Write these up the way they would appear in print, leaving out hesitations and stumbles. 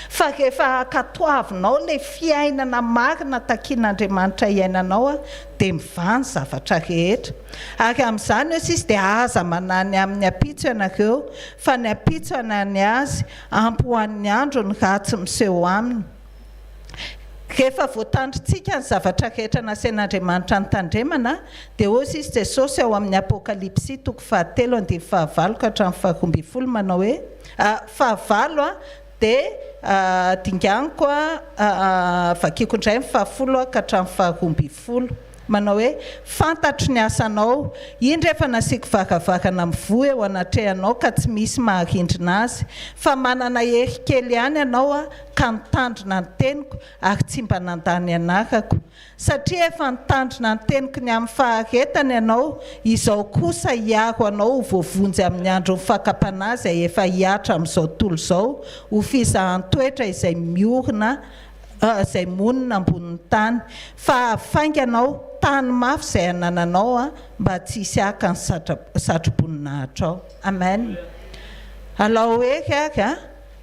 fa rehefa katoavinao le fiainana marina takian'Andriamanitra iainanao dia mivany zavatra rehetra. Ary amin'izany izy dia aza manany amin'ny apitso ianareo fa ny apitso anany azy ampy ho an'ny andro ny ratsy miseho aminy. Rehefa voatandritsika ny zavatra rehetra nasain'Andriamanitra ny tandremana dia hozy izy Jesosy ao amin'ny Apokalipsy 7:7-12 manao hoe 7 dia dinganiko vakiako indray 7:12 manao hoe fantatro ny asanao, indro efa nasiako varavarana mivoha eo anatrehanao ka tsy misy maharindrina azy, fa manana hery kely ihany ianao ka nitandrina ny teniko ary tsy mba nandany anarako. Satria efa nitandrina ny teniko ny amin'ny faharetana ianao, izao kosa hiaro anao ho voavonjy amin'ny andro fakapana izay efa hiatra amin'izao tontolo izao, ho fizahan-toetra izay miorina izay monina ambonin'ny tany, fa afainganao tany mafy izay anananao mba tsy hisy aka ny satroboninahitra ao. Amen. Alao hoe ary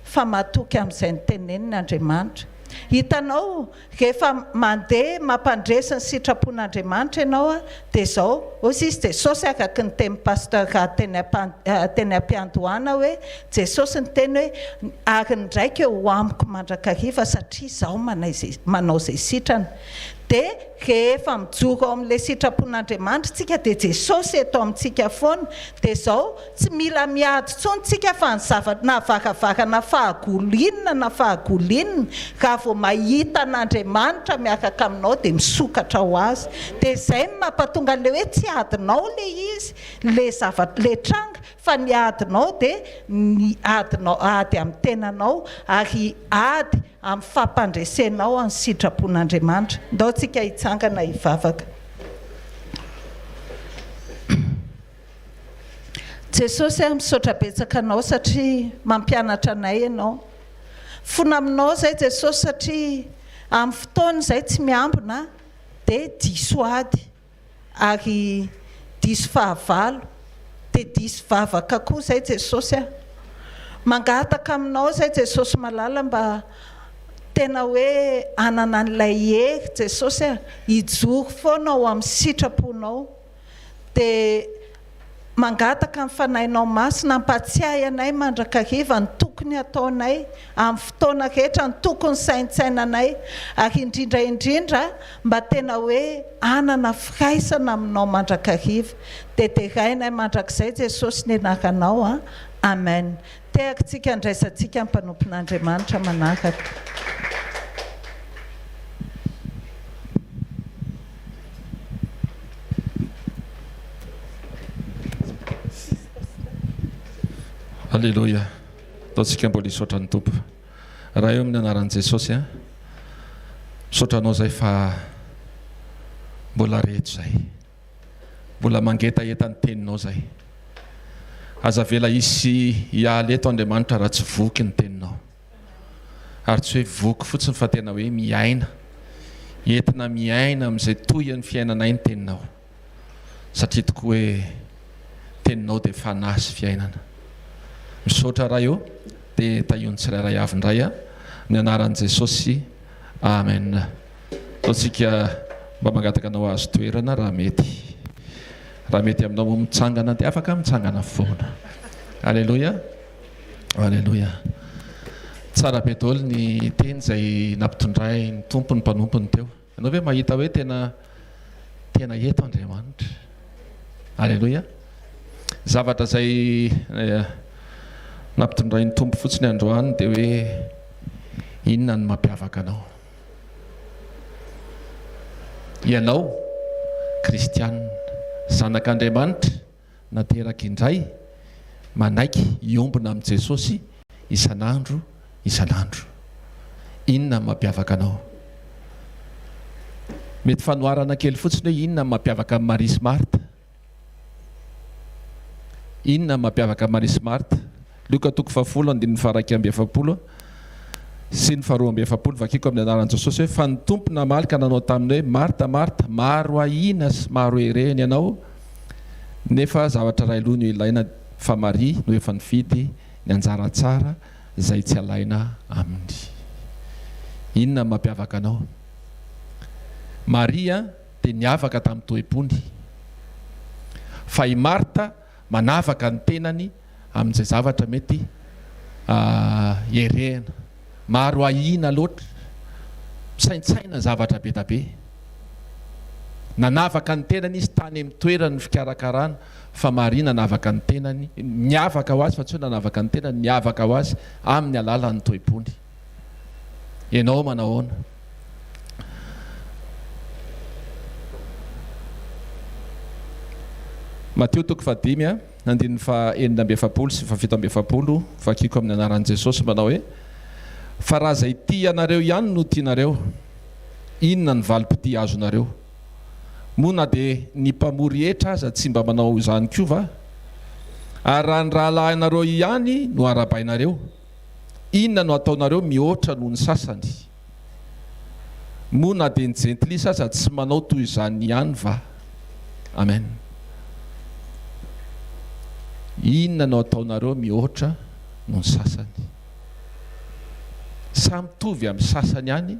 fa matoky amin'izay nitenenin'Andriamanitra. Hitanao rehefa mandeha mampandresy ny sitrapon'Andriamanitra ianao dia izao hozy izy Jesosy araka ny teny pasteur teny am-piandohana hoe Jesosy ny teny hoe ary ndraiky eo amiko mandrakariva satria izaho manao izay sitrana. Dia rehefa mijoro ao amin'ilay sitrapon'Andriamanitra tsika dia Jesosy eto amintsika foana, dia izao tsy mila miady intsony tsika fa ny zavatra na varavarana fahagolinina na fahagolinina raha vao mahita an'Andriamanitra miaraka aminao dia misokatra ho azy. Dia izay mampatonga le hoe tsy adinao le izy le zavatra le tranga, fa ny adinao dia ny adinao ady amin'ny tenanao ary ady amin'ny fampandresenao amin'ny sitrapon'Andriamanitra. Ndao tsika hitsangana hivavaka. Jesosy misaotra betsaka anao satria mampianatra anay ianao. Fona aminao izay Jesosy satria amin'ny fotoana izay tsy miambina dia diso ady ary diso fahavalo dia diso vavaka koa izay Jesosy. Mangataka aminao izay Jesosy malala mba tena hoe anana an'ilay hery Jesosy hijoro foana ao amin'ny sitraponao, dia mangataka ny fanahinao masina hampatsiahy anay mandrakariva ny tokony ataonay amin'ny fotoana rehetra, ny tokony saintsainanay, ary indrindra mba tena hoe anana firaisana aminao mandrakariva. Dia derainay mandrakizay Jesosy ny anaranao. Amen. Tehaka tsika ndraisantsika ny mpanompon'Andriamanitra manaraka. Alléluia. Ataontsika mbola hisaotra ny Tompo. Raha eo amin'ny anaran'i Jesosy misaotranao zay fa mbola rehetra zay, mbola mangetaeta ny teninao zay. Aza vela isy hialy eto Andriamanitra raha tsy voky ny teninao, ary tsy hoe voky fotsiny fa tena hoe miaina, entina miaina amin'izay toy ny fiainanay ny teninao, satria tokoa hoe teninao dia fanahy sy fiainana. Misaotra raha eo dia tahion'ny tsirairay avy indray ny anaran'i Jesosy. Amen. Ataontsika mba mangataka anao azo toerana raha mety aminao mitsangana dia afaka mitsangana foana. Alléluia. Alléluia. Tsara be daholo ny teny izay nampitondray ny tompo ny mpanompony teo. Ianao ve mahita hoe tena eto Andriamanitra. Alléluia. Zavatra izay nampitondray ny tompo fotsiny androany dia hoe inona ny mampiavaka anao. Ianao kristianina, zanak'Andriamanitra nateraka indray, manaiky iombona amin'i Jesosy isan'andro. Inona ny mampiavaka anao? Mety fanoharana kely fotsiny hoe inona ny mampiavaka amin'ny Maria sy Marta? Inona ny mampiavaka amin'ny Maria sy Marta? Luka 7:1-7 sy ny 2:7 vakiko amin'ny anaran'i Jesosy hoe fa ny tompo namalika nanao taminy hoe Marta, Marta, maro ahina sy maro hereny ianao, nefa zavatra ray aloha no ilaina, fa Maria no efa nifidy ny anjara tsara izay tsy alaina aminy. inona mampiavaka anao? Maria dia niavaka tamin'ny toe-pony, fa i Marta manavaka ny tenany amin'izay zavatra mety herehana. Maro ahina loatra, saintsaina zavatra be da be. Nanavaka ny tenany izy tany amin'ny toerany ny fikarakarana, fa Maria nanavaka ny tenany, niavaka ho azy fa tsy hoe nanavaka ny tenany, niavaka ho azy amin'ny alalan'ny toe-pony. Ianao manahoana? Mateo 5:9-7 sy 7 fakiko amin'ny anaran'i Jesosy manao hoe: fa raha izay tia anareo ihany no tianareo, inona ny valim-poti azonareo? Moa na dia ny mpamory hetra aza tsy mba manao izany koa va? Ary raha ny rahalahy anareo ihany no arabainareo, inona no ataonareo mihoatra noho ny sasany? Moa na dia ny jentilisa aza tsy manao toy izany ihany va? Amen. Inona no ataonareo mihoatra noho ny sasany? Samy mitovy amin'ny sasany ihany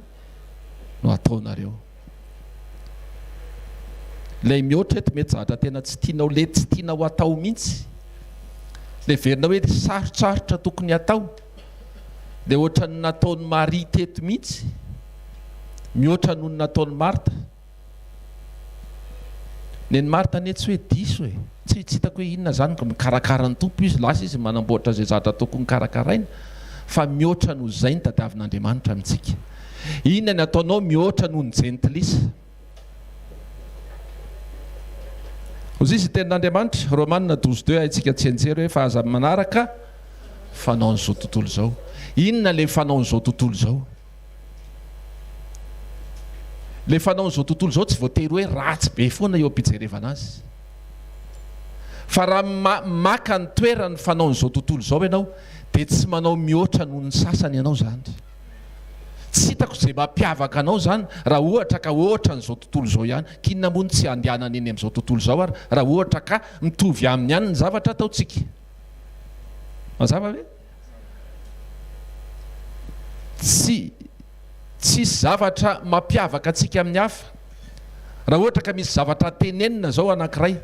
no ataonareo. Ilay mihoatra eto mety zahatra tena tsy tianao, le tsy tianao atao mihitsy, le verina hoe sarotsarotra tokony atao, dia ohatra ny nataon'ny Maria teto mihitsy, mihoatra noho ny nataon'ny Marta. Ny Marta anie tsy hoe diso hoe, tsy hitako hoe inona zany mikarakara ny tompo izy, lasa izy manamboatra zay zavatra tokony karakaraina, fa mihoatra noho izay ny tadiavin'Andriamanitra amintsika. Inona ny ataonao mihoatra noho ny jentilisa? Ozy izy tenin'Andriamanitra Romanina 12:2 haitsika tsy enjery hoe fa aza manaraka fanao an'izao tontolo izao. Inona le fanao an'izao tontolo izao? Le fanao an'izao tontolo izao tsy voatery hoe ratsy be foana eo am-pijerevana azy, fa raha maka ny toerany fanao an'izao tontolo izao ianao, dia tsy manao mihoatra noho ny sasany ianao zany. Tsy hitako izay mampiavaka anao zany raha ohatra ka ohatra n'izao tontolo izao ihany. Kinona moa tsy handehanana eny amin'izao tontolo izao ary raha ohatra ka mitovy aminy ihany ny zavatra ataontsika? Mazava ve? Tsisy zavatra mampiavaka antsika amin'ny hafa. Raha ohatra ka misy zavatra tenenina zao anankiray,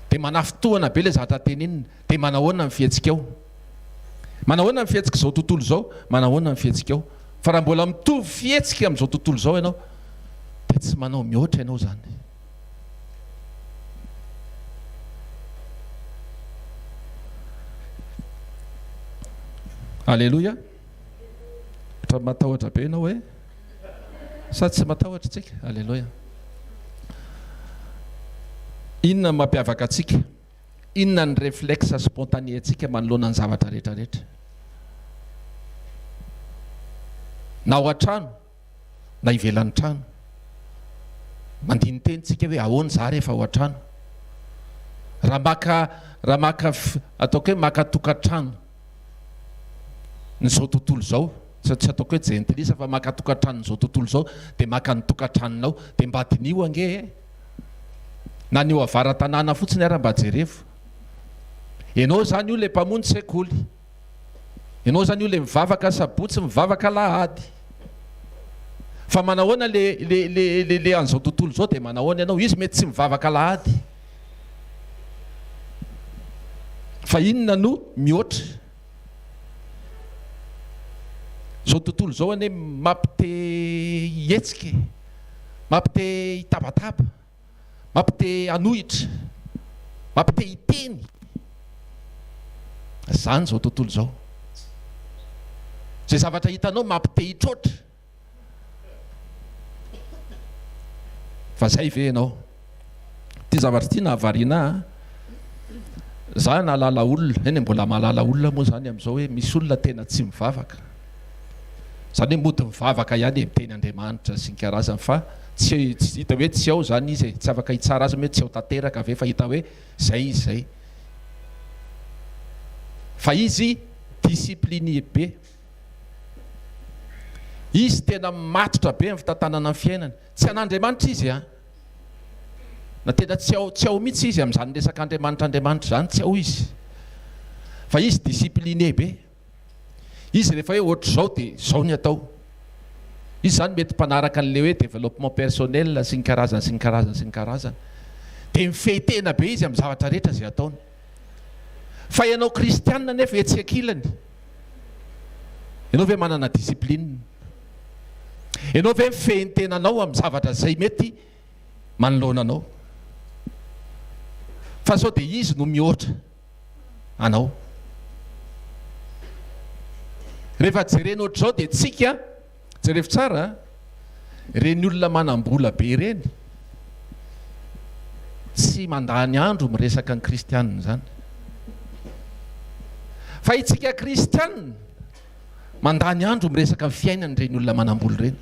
dia manafitohana be ilay zavatra tenenina, dia manahoana ny fihetsika ao? Manahoana ny fihetsika izao tontolo izao? Manahoana ny fihetsika ao? Fa raha mbola mitovy fihetsika amin'izao tontolo izao ianao, dia tsy manao mihoatra ianao zany. Alleloia. Tra matahotra be ianao hoe? Sa tsy matahotra tsika? Alleloia. Inona mampiavaka atsika? Inona ny réflexe spontané atsika manoloana ny zavatra rehetrarehetra? Na ao an-trano na ivelan'ny trano, mandiny tenitsika hoe ahoana za rehefa ao an-trano? Raha maka ataoko hoe maka tokantrano n'izao tontolo izao, tsy ataoko hoe jentilisa fa maka tokantrano n'izao tontolo izao, dia maka ny tokantranonao, dia mba dinio ange na ny eo avaran-tanàna fotsiny ary mba jerevo. Ianao zany io le mpamonjy sekoly, ianao zany io le mivavaka sabotsy, mivavaka lahady. Fa manahoana le an'izao tontolo izao dia manahoana ianao? Izy mety tsy mivavaka lahady, fa inona no mihoatra? Izao tontolo izao anie mampite hetsika, mampite hitabataba, mampite hanohitra, mampite hiteny. Zany izao tontolo izao. Zay zavatra hitanao mampite hitroatra. Fa zay ve ianao? Ty zavatra ty nahavariana za nalala olona, eny mbola malala olona moa zany amin'izao hoe misy olona tena tsy mivavaka. Zany hoe mody mivavaka ihany miteny Andriamanitra sy ny karazany, fa tsy hita hoe tsy ao zany izy, tsy afaka hitsara azy hoe tsy ao tanteraka ve, fa hita hoe zay izy zay. Fa izy discipliné be, izy tena matotra be amin'ny fitantanana ny fiainany. Tsy an'Andriamanitra izy na tena tsy ao mihitsy izy amin'izany resaka Andriamanitra zany, tsy ao izy, fa izy discipliné be. Izy rehefa hoe ohatr'izao dia zao ny atao. izy zany mety mpanaraka an'le hoe développement personnel sy ny karazany sy ny karazany sy ny karazany dia mifehtena be izy amin'ny zavatra rehetra izay ataony fa ianao kristianina nefa etsy ankilany ianao ve manana discipline ianao ve mifehentenanao amin'ny zavatra izay mety manoloana anao fa sao dia izy no mihoatra anao rehefa jerena ohatr'izao dia tsika jerefo tsara reny olona manam-bola be ireny tsy mandany andro miresaka ny kristianina zany fa itsika kristianina mandany andro miresaka ny fiainany reny olona manam-bola ireny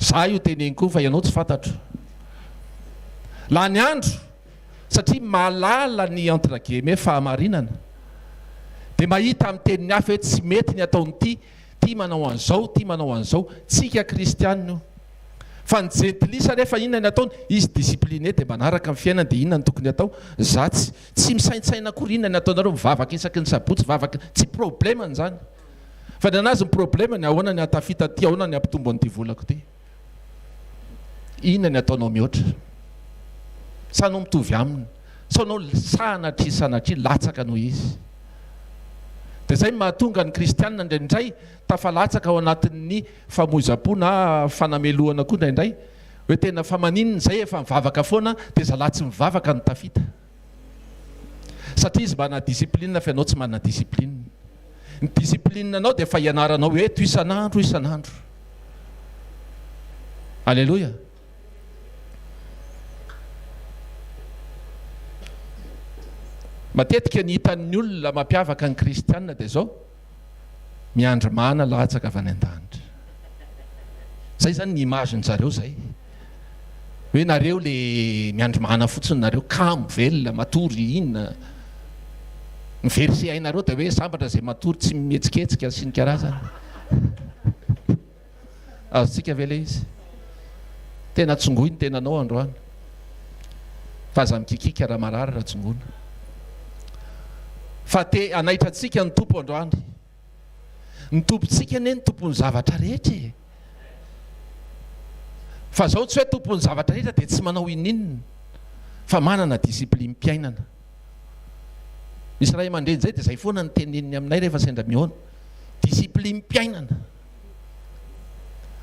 za io teneny koa fa ianao tsy fantatro la ny andro satria malala ny entregeme fahamarinana dia mahita amin'ny teniny hafa hoe tsy mety ny ataony ty manao an'izao ty manao an'izao tsika kristianina io fa ny jentilisa rehefa inona ny ataony izy discipliné dia manaraka amin'ny fiainana dia inona ny tokony atao za tsy misaintsaina akory inona ny ataonareo mivavaka isaky ny sabotsy vavaka tsy problemany zany fa ny anazy ny problemany ahoana ny atafita ty ahoana ny ampitombo an'ity volako ty inona ny ataonao mihoatra sanao mitovy aminy saonao sanatry latsaka noho izy dia zay mahatonga ny kristianina indraindray tafalatsaka ao anatin'ny famoiza-po na fanamelohana koa indraindray hoe tena fa maninona zay efa mivavaka foana dia zalahy tsy mivavaka no tafita satria izy manana discipline fa ianao tsy manana discipline ny discipline anao dia efa ianaranao eto isan'andro alleloia matetika ny hitan'ny olona mampiavaka ny kristianina dia zao miandrimana latsaka avy any an-danitra zay zany ny imageny zareo zay hoe nareo le miandrimana fotsiny nareo kamo velona matory inona ny verset ainareo dia hoe sambatra zay matory tsy mihetsiketsika sy ny karazany azotsika ve le izy tena tsongoiny tenanao androany fa aza mikikika raha marary raha tsongona fa te anaitra antsika ny tompo androany ny tompontsika ane ny tompony zavatra rehetra fa zao tsy hoe tompony zavatra rehetra dia tsy manao ininina fa manana discipline mpiainana misy raha mandreny zay dia zay foana ny teneniny aminay rehefa sendra mihoana discipline mpiainana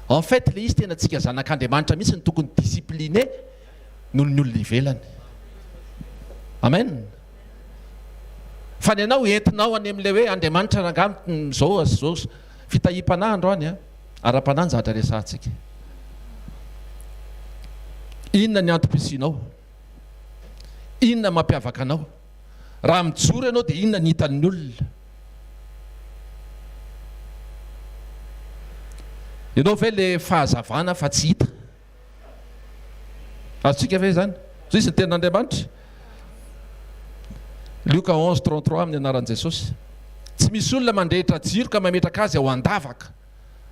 en fait le izy tena tsika zanak'Andriamanitra mihitsy ny tokony discipliné noho ny olona ivelany amen fa ny anao entinao any amin'ilay hoe Andriamanitra rangamity zao fitahim-panahy androany ara-panahy ny zavatra resahantsika inona ny antom-pisinao inona mampiavaka anao raha mijoro ianao dia inona ny hitan'ny olona ianao ve le fahazavana fa tsy hita azotsika ve zany zay izy ny tenan'Andriamanitra Luka 11:33 amin'ny anaran'i Jesosy tsy misy olona mandrehitra jiro ka mametraka azy ao an-davaka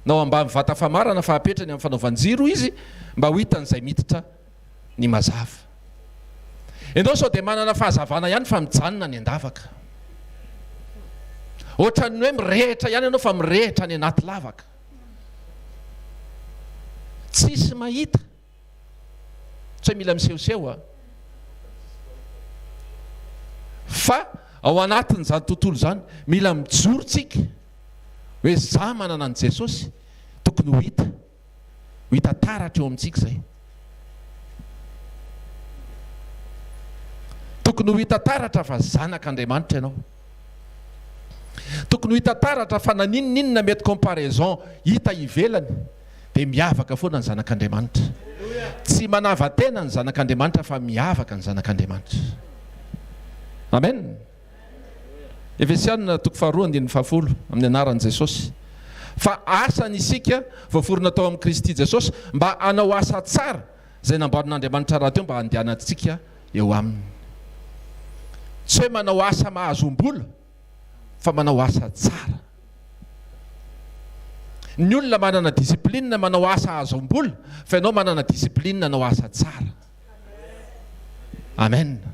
na ao ambany vata famarana fa hapetrany amin'ny fanaovan-jiro izy mba ho hitan'izay miditra ny mazava ianao sao dia manana fahazavana ihany fa mijanona ny an-davaka ohatrany hoe mirehitra ihany ianao fa mirehitra ny anaty lavaka tsisy mahita tsy hoe mila misehoseho fa ao anatin'izany tontolo zany mila mijoro tsika hoe za manana an' Jesosy tokony ho hita taratra eo amintsika zay tokony ho hita taratra fa zanak'Andriamanitra ianao tokony ho hita taratra fa naninninona mety comparaison hita ivelany dia miavaka foana ny zanak'Andriamanitra tsy manava-tena ny zanak'Andriamanitra fa miavaka ny zanak'Andriamanitra amen Efesianina 2:10 amin'ny anaran'i Jesosy fa asany isika voaforona tao amin'ny Kristy Jesosy mba hanao asa tsara izay namboarin'Andriamanitra raha teo mba handehanantsika eo aminy tsy hoe manao asa mahazom-bola fa manao asa tsara ny olona manana discipline manao asa ahazom-bola fa ianao manana discipline nanao asa tsara amen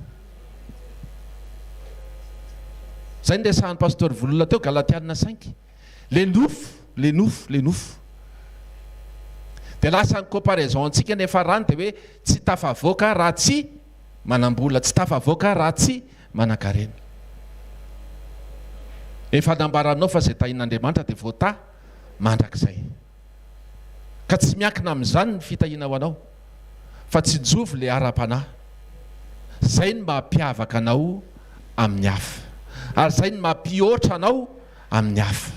zay ndesahan'ny pasteur volona teo Galatiana 5 le le nofo dia lasa ny comparaison antsika nefa rany dia hoe tsy tafavoaka raha tsy manam-bola, tsy tafavoaka raha tsy manan-karena. Efa nambaranao fa izay tahin'Andriamanitra dia voata mandrakizay, ka tsy miankina amin'izany ny fitahiana ho anao, fa tsy jovy le ara-panahy. Zay ny mampiavaka anao amin'ny hafa, ary zay ny mampihoatra anao amin'ny hafa.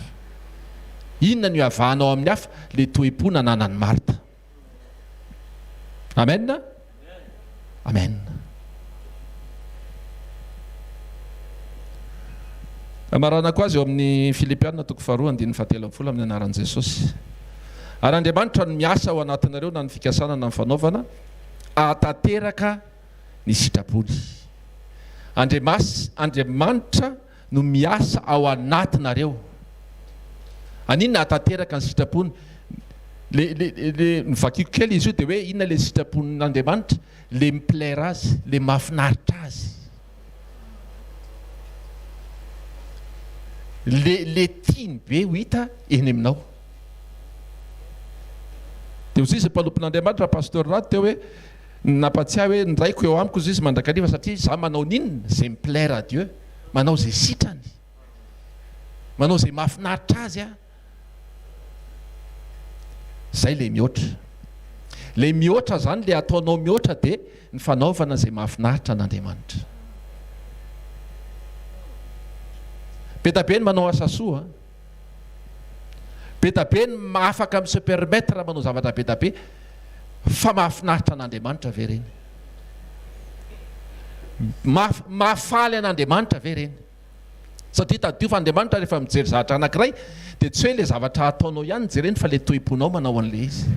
Inona no iavahanao amin'ny hafa? Le toe-po nananan'i Marta. Amen. Amen. Marana koa azy eo amin'ny Filipianina 4:7 amin'ny anaran'i Jesosy. Ary Andriamanitra no miasa ao anatinareo na ny fikasana na ny fanaovana ahatanteraka ny sitrapony. Andriamanitra no miasa ao anatinareo. Aninona ahatanteraka ny sitrapony? Le vakiko kely izy io dia hoe inona le sitraponin'Andriamanitra? Le miplaira azy, le mahafinaritra azy, le tiany be ho hita eny aminao. Dia ozy izy mpanompon'Andriamanitra pasteur raty teo hoe nampatsiahy hoe ndraiko eo amiko izy mandrakariva satria za manao ninona zay miplaira à Dieu, manao zay sitrany, manao zay mahafinaritra azy a. Zay le mihoatra. Le mihoatra zany, le ataonao mihoatra dia ny fanaovana zay mahafinaritra an'Andriamanitra. Be ny manao asa soa, be ny afaka se permettre manao zavatra be fa mahafinaritra an'Andriamanitra ve reny? Mahafaly an'Andriamanitra ve reny? Satria tadiofa Andriamanitra rehefa mijery zavatra anankiray dia tsy hoe le zavatra ataonao ihany jereny fa le toe-ponao manao an'le izy.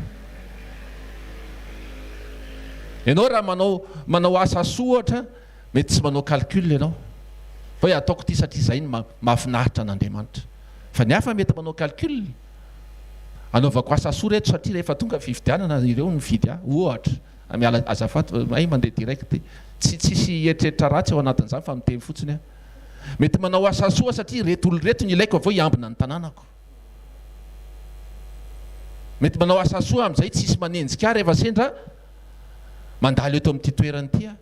Ianao raha manao asa soa ohatra, mety tsy manao calcul ianao fa hoe ataoko ty satria zay ny mahafinaritra an'Andriamanitra. Fa ny hafa mety manao calcul, anaovako asa soa reto satria rehefa tonga fifidianana ireo mividy ohatra amiala azafaty ay mandeha direct, tsisy eritreritra ratsy ao anatin'izany fa miteny fotsiny a. Mety manao asa soa satria reto olo reto ny ilaiko avao hiambina ny tanànako. Mety manao asa soa amin'izay tsisy manenjika rehefa sendra mandalo eto amin'ity toerany ity a.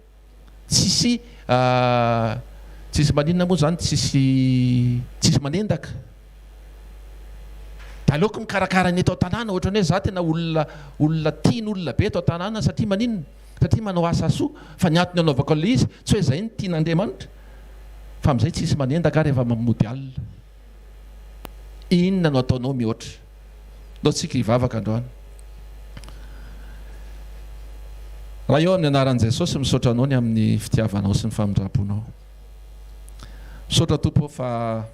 Tsisy maninona moa zany, tsisy manendaka. Da aleoko mikarakara ny eto an-tanàna ohatra ny hoe za tena olona tian'olona be eto an-tanàna satria maninona? Satria manao asa soa, fa ny antony anaovako le izy tsy hoe zay ny tian'Andriamanitra, fa amin'izay tsisy manendaka rehefa mamody alina. Inona no ataonao mihoatra? Ndao tsika hivavaka androany. Raha eo amin'ny anaran'i Jesosy misaotra anao ny amin'ny fitiavanao sy ny famindramponao. Misaotra Tompo fa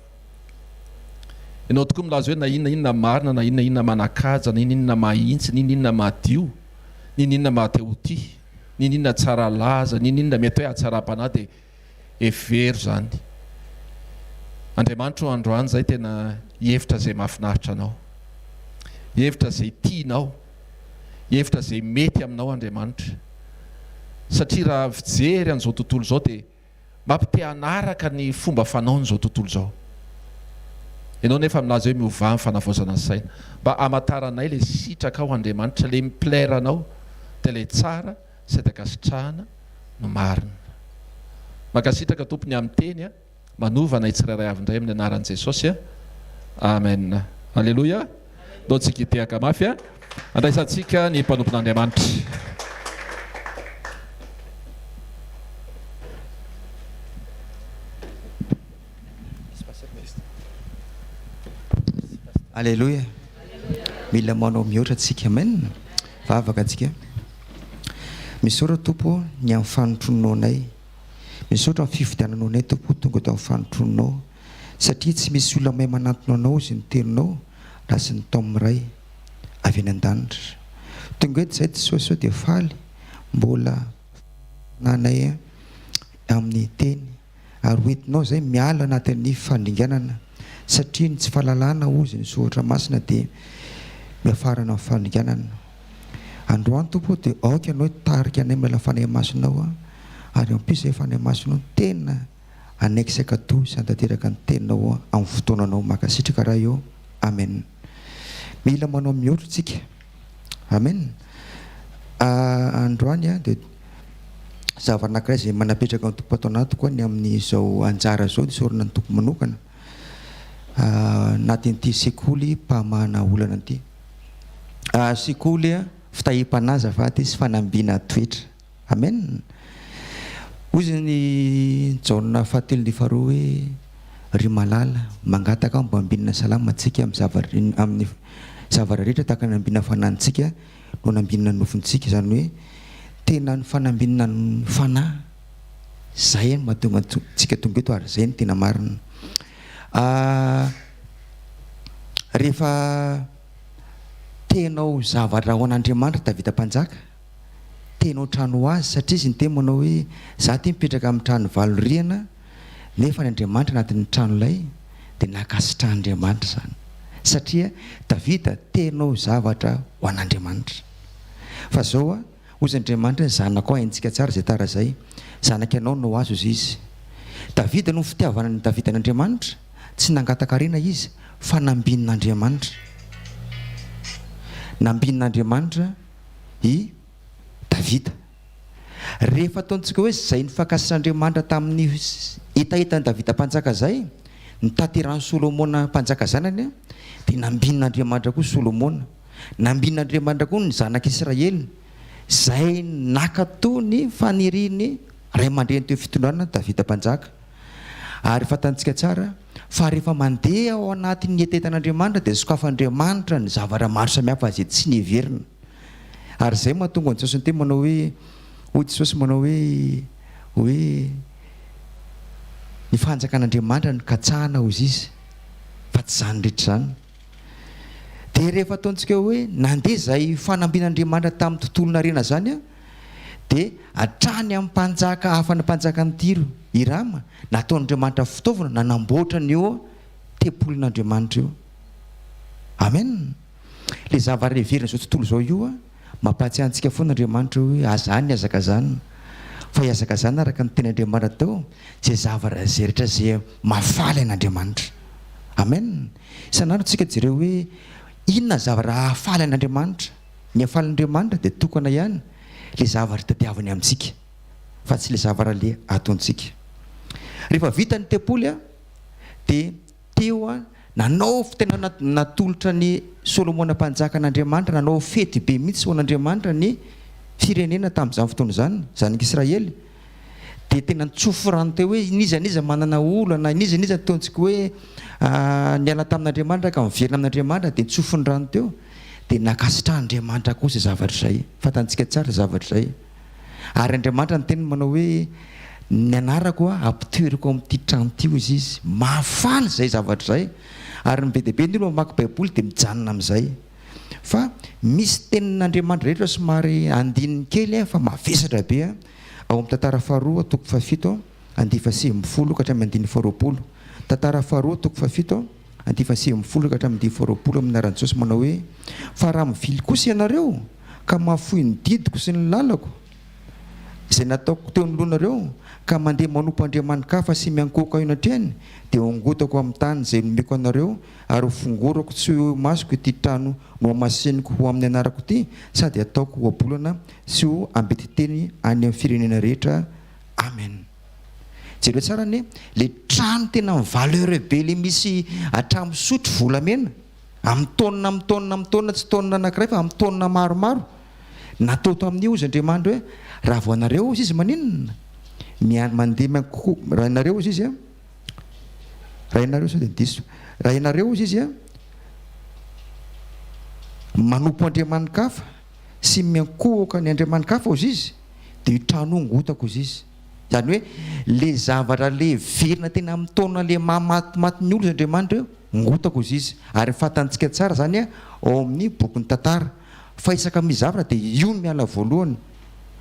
ianao tokoa milaza hoe na inona marina, na inona manakaja, na inona mahintsy, na inona madio, na inona mateoti, na inona tsara laza, na inona mety hoe atsara-panahy dia every zany. Andriamanitra androany zay tena hevitra zay mahafinaritra anao, hevitra zay tianao, hevitra zay mety aminao Andriamanitra. Satria raha fijery an'izao tontolo zao dia mampite hanaraka ny fomba fanaon'izao tontolo zao. Ianao nefa milaza hoe miova amin'ny fanavaozana ny saina, mba hamantaranay le sitraka ao Andriamanitra, le miplaira anao dia le tsara sy takasitrahana no marina. Makasitraka tompony amin'ny teny manovana tsirairay avy indray amin'ny anaran'i Jesosy. Amen. Alleluia. Ndao tsika hitehaka mafy andraisantsika ny mpanompon'Andriamanitra. Alléluia. Mila manao mihoatra tsika, amen. Vavaka tsika. Misaotra Tompo ny amin'ny fanotrononao anay. Misaotra amin'ny fifidiananao anay Tompo tonga tao amin'ny fanotrononao. Satria tsy misy olona mahay manantona anao izy ny teninao raha sy ny tao miray avy any an-danitra. Tonga eto izay tsy sao dia faly mbola nanay amin'ny teny ary hoentinao izay miala anatin'ny fandringanana. Satria ny tsy fahalalana ozy ny sohatra masina dia miafarana amin'ny fandringanana. Androany Tompo dia aoka ianao tarika anay mila fanahy masinao ary ampisa izay fanahy masinao tena anaikisaka toy sy antanteraka ny teninao amin'ny fotoananao makasitraka raha eo. Amen. mila manao mihoatra tsika. Amen. Androany dia zavatra anankiray zay manapetraka ny tompo atao anaty koa ny amin'izao anjara zao disorana ny tompo manokana anatin'ity sekoly mpamana olana ity. Sekoly fitahim-panaza vaty sy fanambiana toetra. Amen. Ozy ny jaona fahatelo ny faharoa hoe ry malala mangataka mba ambinina salama antsika amin'ny zavatra rehetra tahaka ny ambinina fanantsika no nambinina nofontsika, zany hoe tena ny fanambinina ny fanahy zay mahatonga tsika tonga eto, ary zay ny tena marina. Rehefa tenao zavatra ho an'Andriamanitra Davida mpanjaka, tenao trano ho azy, satria izy ny teny manao hoe za ty mipetraka amin'ny trano valoriana, nefa ny Andriamanitra anatin'ny tranolay dia nakasitrahan'Andriamanitra zany, satria Davida tenao zavatra ho an'Andriamanitra. Fa zao ozy Andriamanitra zanako haintsika tsara zay tara zay, zanaka anao no azo izy izy. Davida no fitiavana ny Davida n'Andriamanitra, tsy nangataka-karena izy fa nambin'Andriamanitra. Nambin'Andriamanitra i Davida. Rehefa ataontsika hoe zay nifankasitr'Andriamanitra tamin'ny etaetany Davida mpanjaka zay, ny tanteran'ny Solomona mpanjaka zanany, dia nambin'Andriamanitra koa Solomona, nambin'Andriamanitra koa ny zanak'Israely, zay nakato ny faniriny ray aman-dreny teo fitondrana Davida mpanjaka. Ary fatantsika tsara fa rehefa mandeha ao anatin'ny etaetan'Andriamanitra dia sokafan'Andriamanitra ny zavatra maro samihafa zay tsy niheverina. Ary zay mahatonga ny Jesosy ny teny manao hoe, hoy Jesosy manao hoe ny fanjakan'Andriamanitra ny katsahana hozy izy, fa tsy zany rehetra zany. Dia rehefa ataontsika hoe nandeha zay fanambin'Andriamanitra tamin'ny tontolo narena zany dia hatrany amin'ny mpanjaka hafa ny mpanjakany Tiro, Hirama, nataon'Andriamanitra fitaovana nanamboatra ny eo tempolin'Andriamanitra eo. Amen. Le zavatra heverina zao tontolo zao io mampatsiahy antsika foana Andriamanitra hoe azany azaka zany, fa hiazaka zany araka ny ten'Andriamanitra tao zay zavatra zay rehetra zay mahafaly an'Andriamanitra. Amen. Isan'andro tsika jereo hoe inona zavatra hahafaly an'Andriamanitra. Ny hafalin'Andriamanitra dia tokana ihany le zavatra tadiavany amintsika, fa tsy le zavatra le ataontsika. Rehefa vita ny tempoly dia teo nanao tena natolotra ny Solomona mpanjaka an'Andriamanitra, nanao fety be mihitsy ho an'Andriamanitra ny firenena tamin'izany fotoana zany, zanak'Israely. Dia tena nitsofo rano teo hoe nizaniza manana olana, nizaniza ataontsika hoe niala tamin'Andriamanitra ka miverina amin'Andriamanitra, dia nitsofo ny rano teo dia nakasitrahan'Andriamanitra koa izay zavatra izay. Fatantsika tsara zavatra izay. Ary Andriamanitra ny teny manao hoe ny anarako ampitoeriko amin'ity trano ity izy izy, mahafaly zay zavatra izay. Ary ny be dia be ny olona mamaky Baiboly dia mijanona amin'izay. Fa misy tenin'Andriamanitra rehetra somary andininy kely fa mavesatra be ao amin'ny tantara faharoa toko fahafito andifa sy ambinifolo ka hatramin'ny andininy faharoapolo. Tantara faharoa toko fahafito andifa sy ambinifolo ka hatramin'ny andininy faharoapolo amin'ny anaran'i Jesosy manao hoe fa raha mivily kosa ianareo ka mahafoy ny didiko sy ny lalako izay nataoko teo nolonareo ka mandeha manompo andriamanikafa sy miankoka io natrehany dia hongotako amin'ny tany izay nomeko anareo ary ho fongorako tsy ho masoko ity trano no hamasiniko ho amin'ny anarako ity sady ataoko ho abolana sy ho ambetiteny any amin'ny firenena rehetra. Amen. Jereo tsara ny le trano tena amin'ny valeur be le misy hatramin'ny sotro volamena amin'ny taonina tsy taonina anankiray fa amin'ny taonina maromaro natao to amin'io izy Andriamanitra hoe raha vao anareo izy maninona mandeha miankoho raha ianareo izy raha ianareo sao dia diso raha ianareo izy manompo andriamanikafa sy miankohoka ny andriamanikafa ozy izy dia io trano ngotako izy izy. Zany hoe le zavatra le verina tena amin'ny taona le mahamaty ny olo Andriamanitra eo ngotako izy izy. Ary fatantsika tsara zany ao amin'ny boky ny tantara fa isaka mizavatra dia io miala voalohany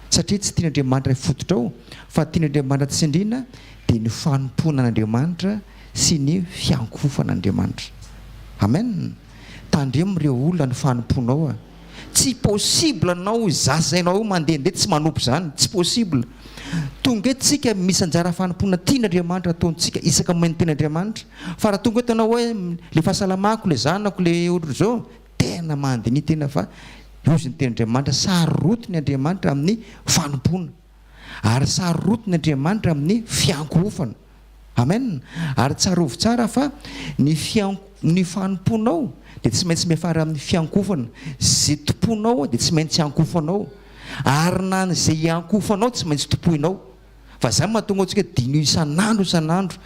satria tsy tian'Andriamanitra fototra ao fa tian'Andriamanitra tsy sindrina dia ny fanompoana an'Andriamanitra sy ny fiankofan'Andriamanitra. Amen. Tandremireo olona ny fanompoanao tsy possible anao zazainao mandehandeha tsy manompo zany, tsy possible. Tonga eto tsika misy anjara fanompoana tian'Andriamanitra ataontsika isaka magnano ten'Andriamanitra, fa raha tonga eto anao hoe le fahasalamako le zanako le olo zao tena mandiny tena fa izy ny tenyandriamanitra sarotiny andriamanitra amin'ny fanompona ary sarotiny andriamanitra amin'ny fiankohofana. Amen. Ary tsarovy tsara fa ny fanomponao dia tsy maintsy miafara amin'ny fiankohofana. Zay tomponao dia tsy maintsy ankofanao ary na zay ankofanao tsy maintsy topoinao. Fa zany mahatonga antsika dino isan'andro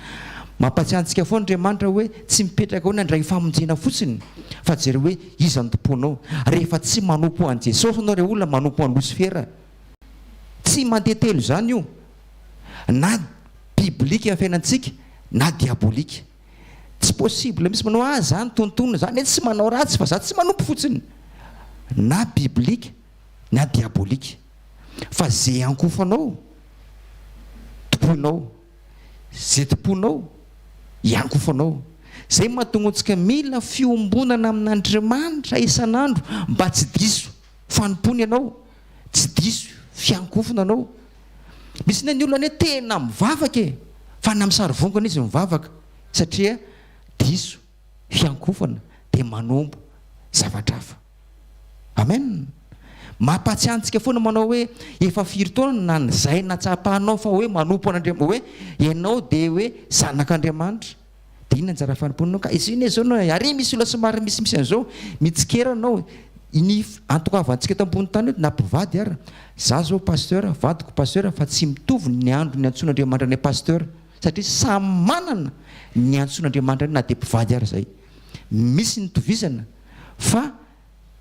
mampatsiahantsika foana andriamanitra hoe tsy mipetraka ao ny andray famonjena fotsiny fa jery hoe iza ny tomponao. Rehefa tsy manompo an' Jesosy anao re olona manompo an' Lucifera, tsy mantetelo zany io, na biblika amin'ny fiainantsika na diabolika. Tsy possible misy manao zany tontonona zany hoe tsy manao ratsy fa za tsy manompo fotsiny, na biblika na diabolika. Fa zay ankofanao topoinao, zay toponao iankofanao. Zay mahatonga antsika mila fiombonana amin'Andriamanitra isan'andro mba tsy diso fanompony ianao, tsy diso fiankofana anao. Misy ny olona hoe tena mivavaka fa na amin'ny sarivongana izy mivavaka satria diso fiankofana dia manombo zavatra hafa. Amen. Mampatsiahantsika foana manao hoe efa firy taona na nyzay natsapahanao fa hoe manompo an'Andriamanitra, hoe ianao dia hoe zanak'Andriamanitra. Dia inona anjara fanomponanao ka izy iny zao ary misy olona somary misimisy an'izao mitsikera-nao ny antokavantsika tambony tany hoe na mpivady ary za zao pasteur vadiko pasteur fa tsy mitovy ny andro ny antson'Andriamanitra ny pasteur satria samy manana ny antson'Andriamanitra na dia mpivady ary zay. Misy nitovizana fa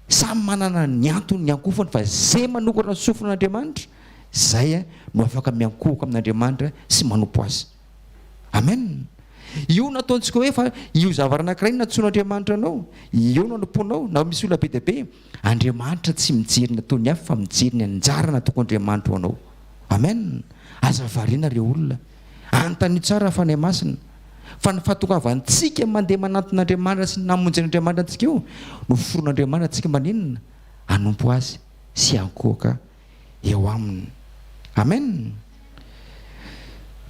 samy manana ny antony ny ankofany fa zay manokana sofon'Andriamanitra zay no afaka miankohoka amin'Andriamanitra sy manompo azy. Amen. Io nataontsika hoe fa io zavatra anankiray nantson'Andriamanitra anao, io no anomponao. Na misy olona be dia be, Andriamanitra tsy mijery nataony hafa fa mijery ny anjara nataoko Andriamanitra ho anao. Amen. Aza variana reo olona, anontany tsara fa ny masina fa ny fahatokavantsika mandeha mananton'Andriamanitra sy namonjy n'Andriamanitra antsika io no foron'Andriamanitra antsika maninona anompo azy sy ankohoka eo aminy. Amen.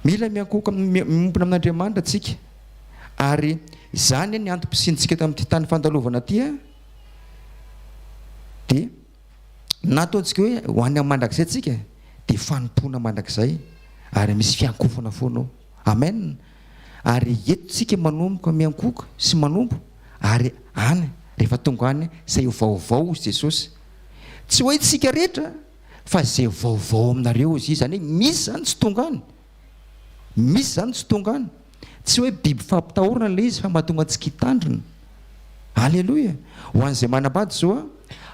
Mila miankohoka miompona amin'Andriamanitra atsika ary zany ny antom-pisintsika tamin'ity tany fandalovana ty dia nataontsika hoe ho any amin'ny mandrakizay atsika dia fanompona mandrakizay ary misy fiankofana foanao. Amen. Ary entotsika manomboka miankohoka sy manombo ary any rehefa tonga any zay vaovao izy Jesosy. Tsy hoe tsika rehetra fa zay vaovao aminareo izy zany hoe misy zany tsy tonga any, misy zany tsy tonga any. Tsy hoe biby fampitahorana le izy fa mahatonga antsika hitandrina. Alleloia. Ho an'izay manambady zao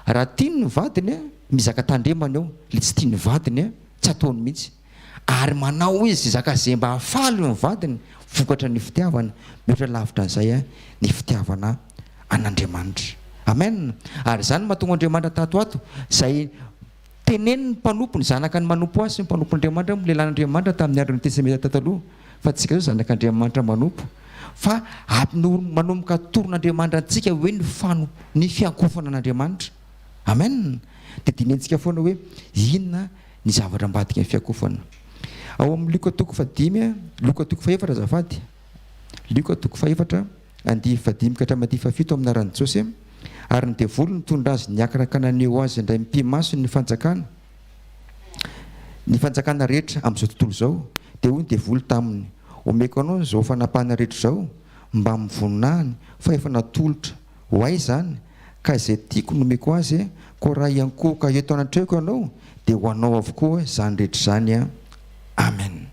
raha tiany ny vadiny mizaka tandremana eo, le tsy tia ny vadiny tsy ataony mihitsy. Ary manao izy zaka zay mba hafaly ny vadiny vokatra ny fitiavana, mihatra lavitra an'izay ny fitiavana an'Andriamanitra. Amen. Ary zany mahatonga Andriamanitra tatoato zay teneniny mpanompo ny zanaka ny manompo azy sy ny mpanompon'Andriamanitra lehilan'Andriamanitra tamin'ny andron'ny testamenta tataloha fa tsika zao zanak'Andriamanitra manompo fa manomboka toron'Andriamanitra antsika hoe ny fiankofana an'Andriamanitra. Amen. Dia dinentsika foana hoe inona ny zavatra ambadika ny fiankofana. Ao amin'ny Luka toko fadimy, Luka toko faefatra azafady, Luka toko faefatra andihy fadimy ka hatramin'ny fafito amin'ny anaran'i Jesosy. Ary ny devoly nitondra azy niakaraka naneo azy indray mpimaso ny fanjakana rehetra amin'izao tontolo zao. Dia hoy ny devoly taminy, omeko anao zao fanapahana rehetra zao mba mivononahany fa efa natolotra ho ay zany ka izay tiako nomeko azy ko raha iankohoka eto anatrehako ianao dia ho anao avokoa zany rehetra zany. Amen.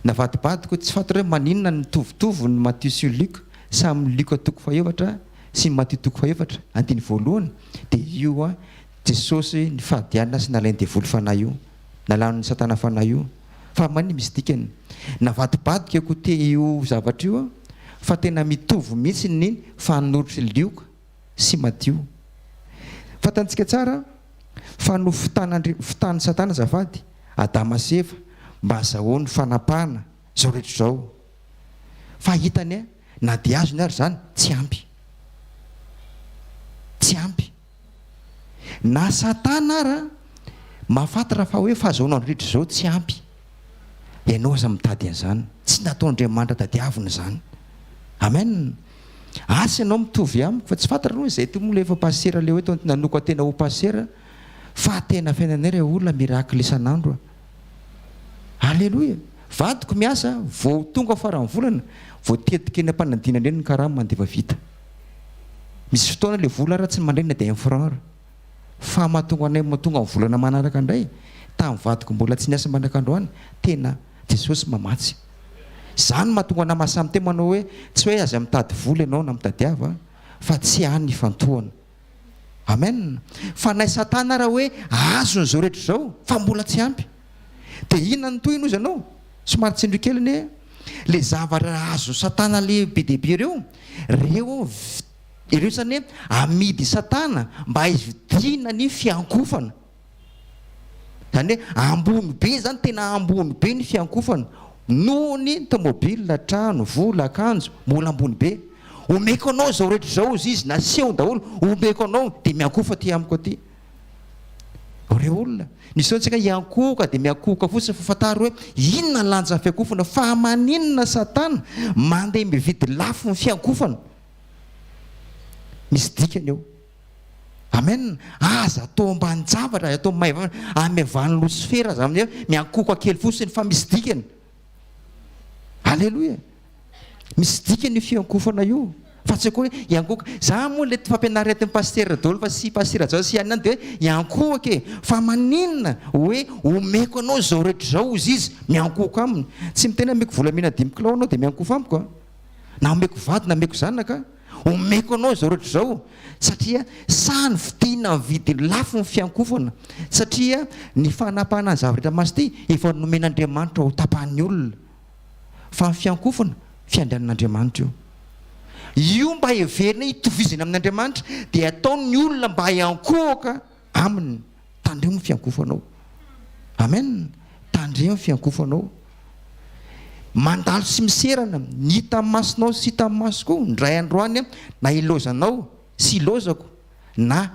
Navadibadiko tsy fantatra hoe maninona ny mitovitovy ny Matthieu sy Luc samy Luc toko faefatra sy ny Matthieu toko faefatra andiny voalohany dia io Jesosy ny fahadianana sy nalainy devoly fanahy io, nalan'ny satana fanahy io fa maniny misy dikany. Navadibadika ko te io zavatra io fa tena mitovy mihitsy ny fanorotry Luc sy Matthieu. Fatantsika tsara fa no fitany satana zafady Adama sy Eva mba azahoany fanapahana zao rehetra zao. Fa hitany na dia azony ary zany tsy ampy, tsy ampy. Na satana ary mahafantatra fa hoe fahazahoana andro rehetra zao tsy ampy. Ianao aza mitady an'izany, tsy nataon'Andriamanitra tadiavina zany. Amen. asa ianao mitovy amiko fa tsy fantatra anao izay tomola efa pasera le hoe nanoko tena ho pasera fa tena fiainanay re olona miracle isan'andro alleloia vadiko miasa vao tonga farany volana vao tetika eny ampanadina ndreny ny karama mandefa vita misy fotoana le vola raha tsy mandrena dia 1 franc fa mahatonga anay mahatonga ny volana manaraka indray tamin'ny vadiko mbola tsy niasa mandrakandroany tena Jesosy mamatsy zany mahatonga ana mahasamy te manao hoe tsy hoe aza mitady vola ianao na mitady ava fa tsy hany fantohana amen fa nay satana raha hoe azony zao rehetra zao fa mbola tsy ampy dia inona ny toy izy ianao somary tsindro keliny le zavatra azo satana le be dehibe ireo zany amidy satana mba hividiana ny fiankofana zany hoe ambony be zany tena ambony be ny fiankofana noho ny tomobile trano vola akanjo mbola ambony be omeko anao zao rehetra zao izy naseho daholo omeko anao dia miankofa ty amiko aty reo olona nisy antsika hiankoka dia miankoka fotsiny fafantary hoe inona ny lanja ny fiankofana fa maninona satana mandeha mividy lafo ny fiankofana misy dikany eo amen aza atao ambany javatra atao maivana amevany losifera za amin'y miankoka kely fotsiny fa misy dikany alleloia misy dikany fiankofana io fa tsy hoe iankoka za moa le fampianaretiny pasteur daholo fa sy pasteur zao sy anany dia hoe iankoka fa maninona hoe omeko anao zao rehetra zao izy miankoka aminy tsy mitena omeko volamena 5 kilao anao dia miankofa amiko na omeko vady na omeko zanaka omeko anao zao rehetra zao satria sany vidiana mividy lafo ny fiankofana satria ny fanapahana ny zavatra masy ty efa nomen'Andriamanitra ho tapahan'ny olona fa ny fiankofana fiandrianan'Andriamanitra io mba heverina hitovizana amin'Andriamanitra dia ataony olona mba hiankohaka aminy tandremo fiankofanao amen tandremo fiankofanao mandalo sy miserana ny hita amin'ny masonao sy hita amin'ny masoko ndray androany na ilozanao sy ilozako na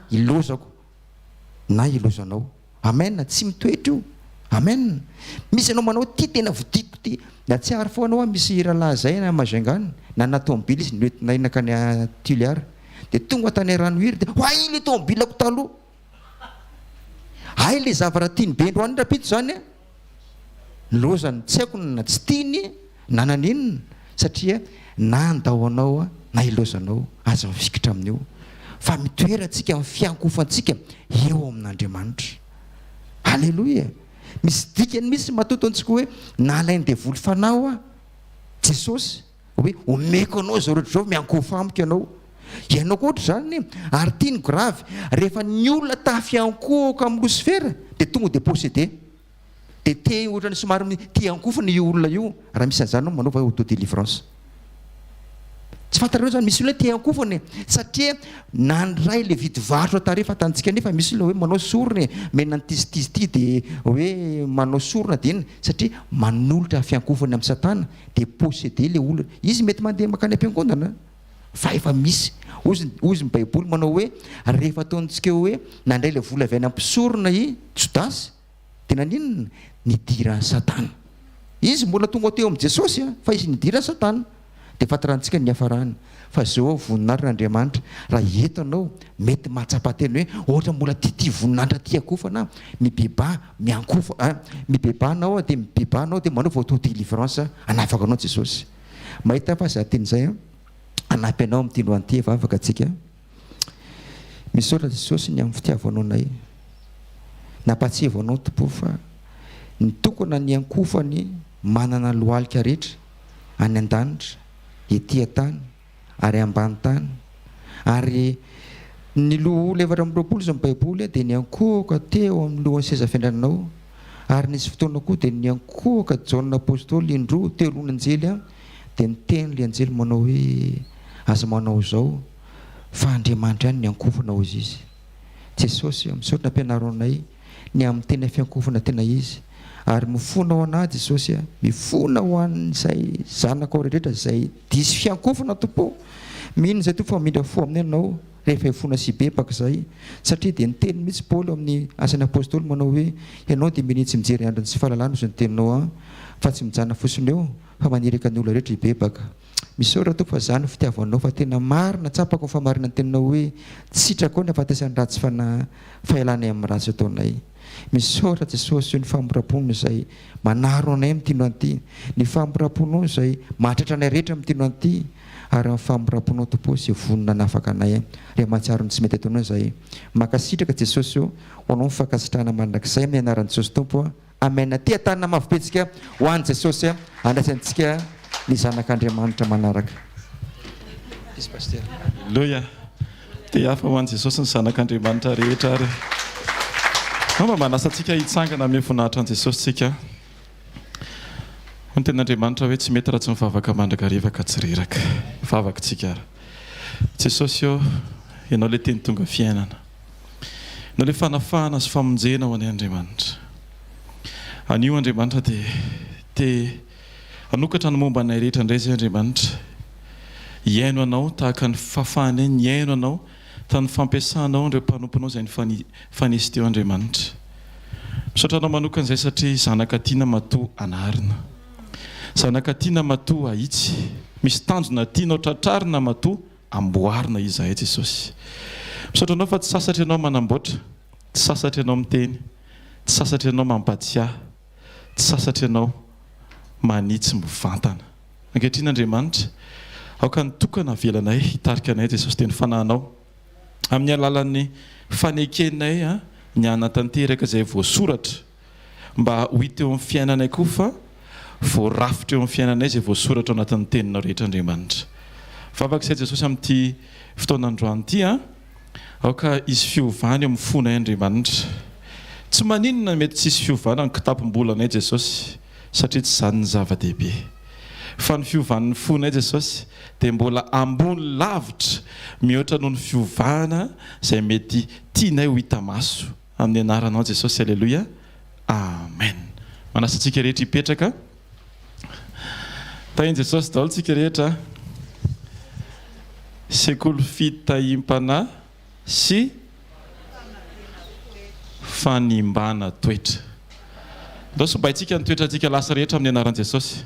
ilozanao amen tsy mitoetra io amen misy anao manao ty tena vodiko ty na tsy ary foanao misy rahalahy zay na mazangany na tomobily izy noentina inaka ny tuliara dia tonga tany rano hiry dia ay le tomobilako taloha ay le zavatra tiany be androany rapito zany lozany tsy haiko na tsy tiany na naninona satria na andao anao na ilozanao aza mifikitra amin'io fa mitoerantsika amin'ny fiankofantsika eo amin'Andriamanitra alleloia misy dikany misy matoto antsika hoe nalainy devoly fanao Jesosy hoe omeko anao zao rehetra zao miankofa amiko ianao koa ohatra zany ary tiany gravy rehefa ny olona tafiankohaka amin'ny losifera dia tonga dia possédé dia te ohatrany somary ty ankofany io olona io raha misy an'izany anao manaova autodélivrance tsy fantareo zany misy olona te ankofany satria nandray le vidy varotra tarefa tantsika nefa misy olona hoe manao sorony mena nytizitizy ty dia hoe manao sorona dia iny satria manolotra fiankofany amin'ny satana dia possédé le olona izy mety mandeha makany am-piangonana fa efa misy ozy ny baiboly manao hoe rehefa ataontsika hoe nandray le vola avy any ampisorona i Jodasy dia naninona nidiran'ny satana izy mbola tonga teo amin'ny Jesosy fa izy nidiran'ny satana dia fatarantsika ny hafarany fa zao voninahitran'Andriamanitra raha entanao mety mahatsapa-teny hoe ohatra mbola ty voninahitra ty akofana mibeba miankofa mibebanao dia mibebanao dia manaova autodélivrance anafaka anao Jesosy mahita fa za teny zay anampy anao amin'ny tindro anty vavaka atsika misy ohatra Jesosy ny amin'ny fitiavanao nay nampatsivo anao tompo fa ny tokona ny ankofany manana lohalika rehetra any an-danitra ety tany ary ambany tany ary ny loha efatra amin'ny roapolo zao amin'ny baiboly dia ny ankohaka teo amin'ny lohan'ny seza fiandrananao ary nisy fotoana koa dia ny ankohaka Jaona apôstôly indroa teo alohan'anjely dia niteny le anjely manao hoe aza manao zao fa Andriamanitra ihany ny ankofanao izy Jesosy misaotra ampianaro anay ny amin'ny tena fiankofana tena izy ary mifona ao anahy Jesosy mifona ho an'izay zanakao rehetra izay disy fiankofana tompo mino zay to fa mindra fo amin'ny anao rehefa ifona sy bebaka zay satria dia niteny mihitsy Paoly amin'ny asan'ny apôstôly manao hoe ianao dia minitsy mijery androny sy fahalalana ozy ny teninao fa tsy mijana fosiny eo fa maniraka ny olona rehetra hibebaka. Misaora to fa zany fitiavanao fa tena marina tsapako ny famarina ny teninao hoe tsitrako ny afatesany ratsy fahalalana amin'ny ratsy ataonay. Misaora Jesosy ny famorapona izay manaro anay amin'ny tino an'ity, ny famorapona izay mahatratra anay rehetra amin'ny tino an'ity, ary amin'ny famorapona tompo sy vonona nafaka anay rehefa mahatsiaro ny tsy mety ataonao izay. Makasitraka Jesosy ho anao mifankasitrahana mandrakizay amin'ny anaran'i Jesosy tompo. Amen. Tia tanana mavopetsika ho an'i Jesosy andraisantsika ny zanak'Andriamanitra manaraka. Halleluja. Dia hafa ho an'i Jesosy ny zanak'Andriamanitra rehetra ary. Mba manasantsika hitsangana amin'ny voninahitran'i Jesosy tsika. Ny ten'Andriamanitra hoe tsy mety raha tsy mivavaka mandrakariva ka tsy reraka. Vavaka tsika ary. Jesosy eo, ianao ilay teny tonga fiainana. Ianao ilay fanafahana sy famonjena ho an'i Andriamanitra. Anio Andriamanitra dia anokatra ny momba anay rehetra indray izay Andriamanitra. Iaino anao tahaka ny fafahana eny, iaino anao tany fampiasanao ireo mpanomponao izay ny fanisy teo Andriamanitra. Misaotra anao manokan'izay satria zanaka tiana matoa anarina. Zanaka tiana matoa ahitsy. Misy tanjona tianao tratrarina matoa amboarina izahay Jesosy. Misaotra anao fa tsy sasatra ianao manamboatra, tsy sasatra ianao miteny, tsy sasatra ianao mampatsiahy, tsy sasatra ianao manitsy mivantana. Ankehitriny Andriamanitra, aoka nitokana avelanay hitarika anay Jesosy teny fanahinao amin'ny alalan'ny fanekenay ny anatanteraka izay voasoratra mba ho hita eo amin'ny fiainanay koa fa voarafitra eo amin'ny fiainanay izay voasoratra ao anatin'ny teninao rehetra Andriamanitra. Vavak'izay Jesosy amin'ity fotoanandroany ity aoka izy fiovany amin'ny fonay Andriamanitra. Tsy maninona mety tsisy fiovana ny kitapom-bolanay Jesosy satria tsy izany ny zava-dehibe. Fa ny fiovan'ny fonay Jesosy dia mbola ambony lavitra mihoatra noho ny fiovana izay mety tianay ho hita maso amin'ny anaranao Jesosy. Alleluia. Amen. Manasantsika rehetra hipetraka. Tahin Jesosy daholo tsika rehetra. Sekoly fitahimpana sy fanimbana toetra. Ndao sobaitsika ny toetrantsika lasa rehetra amin'ny anaran'i Jesosy.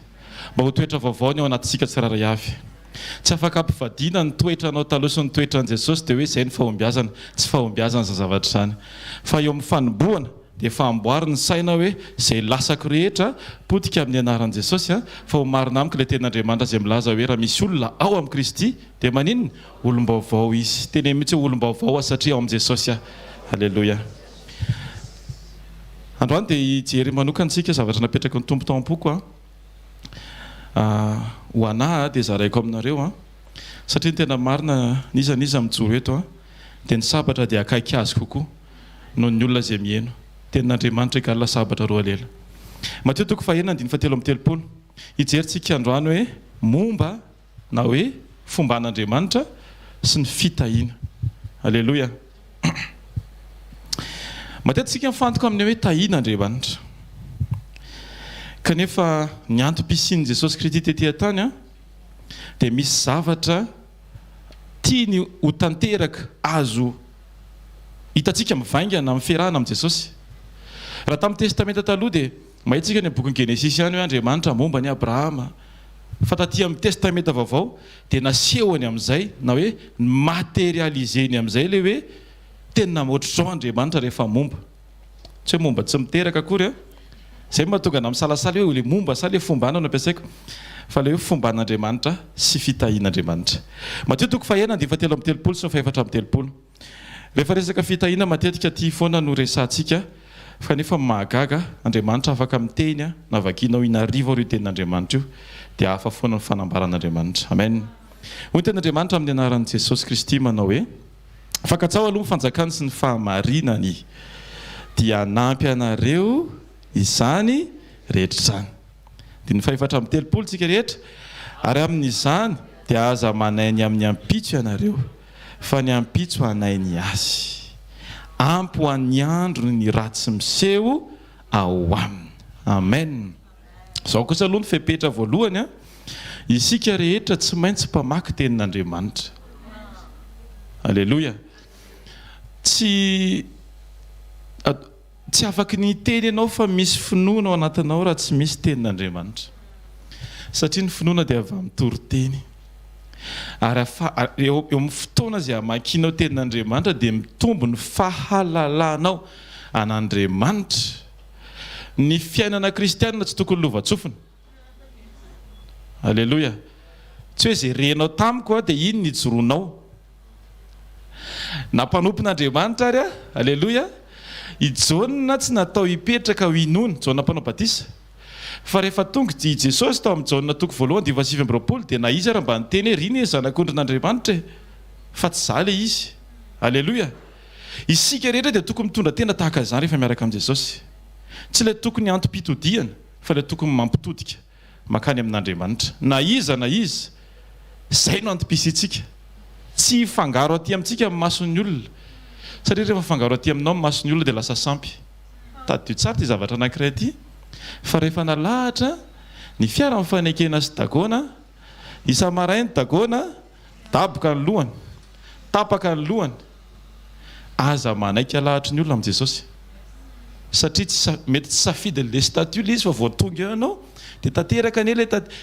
Mba ho toetra vaovao ny ao anatintsika tsiraray avy. Tsy afaka ampivadiana ny toetranao taloha sy ny toetran'i Jesosy dia hoe izay ny fahombiazana, tsy fahombiazana izany zavatra izany. Fa eo amin'ny fanomboana dia famboary ny saina hoe izay lasako rehetra potika amin'ny anaran'i Jesosy fa ho marina amiko ilay ten'Andriamanitra izay milaza hoe raha misy olona ao amin'ny Kristy dia maninona? Olom-baovao izy. Teny mihitsy hoe olom-baovao satria ao amin'ny Jesosy. Halleluja. Androany dia hijery manokantsika zavatra napetraka ny tompo tao am-poko ho anahy dia zaraiko aminareo satria ny tena marina nizaniza mijoro eto dia ny sabatra dia akaiky azy kokoa noho ny olona izay mihaino. Tenin'Andriamanitra ikalala sabatra roa lela. Mateo 4:7-7 hijerintsika androany hoe momba na hoe fomban'Andriamanitra sy ny fitahiana. Alleluia. Matetika mifantoka amin'ny hoe tahiana Andriamanitra. Kanefa ny antom-pisian'i Jesosy Kristy tetỳ tany dia misy zavatra tiany ho tanteraka azo hitantsika mivaingana amin'ny fiarahana amin'ny Jesosy. Raha tamin'ny testamenta taloha dia mahitsika ny bokin'ny Genesisy ihany hoe Andriamanitra momba ny Abrahama. Fa taty amin'ny testamenta vaovao dia nasehony amin'izay na hoe materializeny amin'izay ilay hoe tena ohatr'izao Andriamanitra rehefa momba. Tsy hoe momba tsy miteraka akory izay mahatonga na misalasala hoe ilay momba sa ilay fombana no ampiasaiko fa ilay hoe fomban'Andriamanitra sy fitahian'Andriamanitra. Mateo 4:7-7 sy 4:3. Rehefa resaka fitahiana matetika ty foana no resantsika fa nefa mahagaga Andriamanitra afaka miteny na vakianao inarivo ireo tenin'Andriamanitra io dia hafa foana ny fanambaran'Andriamanitra. Amen. Hoy ny tenin'Andriamanitra amin'ny anaran'i Jesosy Kristy manao hoe fankatsao aloha ny fanjakany sy ny fahamarinany dia hanampy anareo izany rehetra izany. Dia ny 4:3 tsika rehetra ary amin'izany dia aza manainy amin'ny ampitso ianareo fa ny ampitso hanainy azy. Ampy ho an'ny andro ny ratsy miseho ao aminy. Amen. Izao kosa aloha ny fepetra voalohany isika rehetra tsy maintsy mpamaky tenin'Andriamanitra. Alleloia. Tsy afaky ny teny ianao fa misy finoana ao anatinao raha tsy misy tenin'Andriamanitra. Satria ny finoana dia avy amin'ny toro-teny. Ary eo amin'ny fotoana izay hamakianao tenin'Andriamanitra dia mitombo ny fahalalanao an'Andriamanitra. Ny fiainana kristianina tsy tokony lova-tsofina. Alleloia. Tsy hoe izay renao tamiko dia iny nijoroanao. Nampanopin'Andriamanitra ary alleloia. I Jaona tsy natao hipetraka ho inoana, Jaona mpanao batisa. Fa rehefa tonga i Jesosy tao amin'ny Jaona toko voalohany 7:20 dia na izy ary mba niteny hoe ry ny zanak'Ondrin'Andriamanitra fa tsy za ilay izy. Alleloia. Isika rehetra dia tokony mitondra tena tahaka izany rehefa miaraka amin'ny Jesosy. Tsy ilay tokony antom-pitodiana fa ilay tokony mampitodika makany amin'Andriamanitra. Na iza izay no antom-pisitsika. Tsy fangaro aty amintsika amin'ny mason'ny olona. Satria rehefa fangaro aty aminao amin'ny mason'ny olona dia lasa sampy. Tadio tsara ty zavatra anankiray aty. Fa rehefa nalahatra ny fiara mifanekena sy dagona, isa-marainy dagona daboka ny lohany, tapaka ny lohany, aza manaiky alahatry ny olona amin'ny Jesosy. Satria mety tsy safidy le statut le izy fa vao tonga eo ianao dia tanteraka ny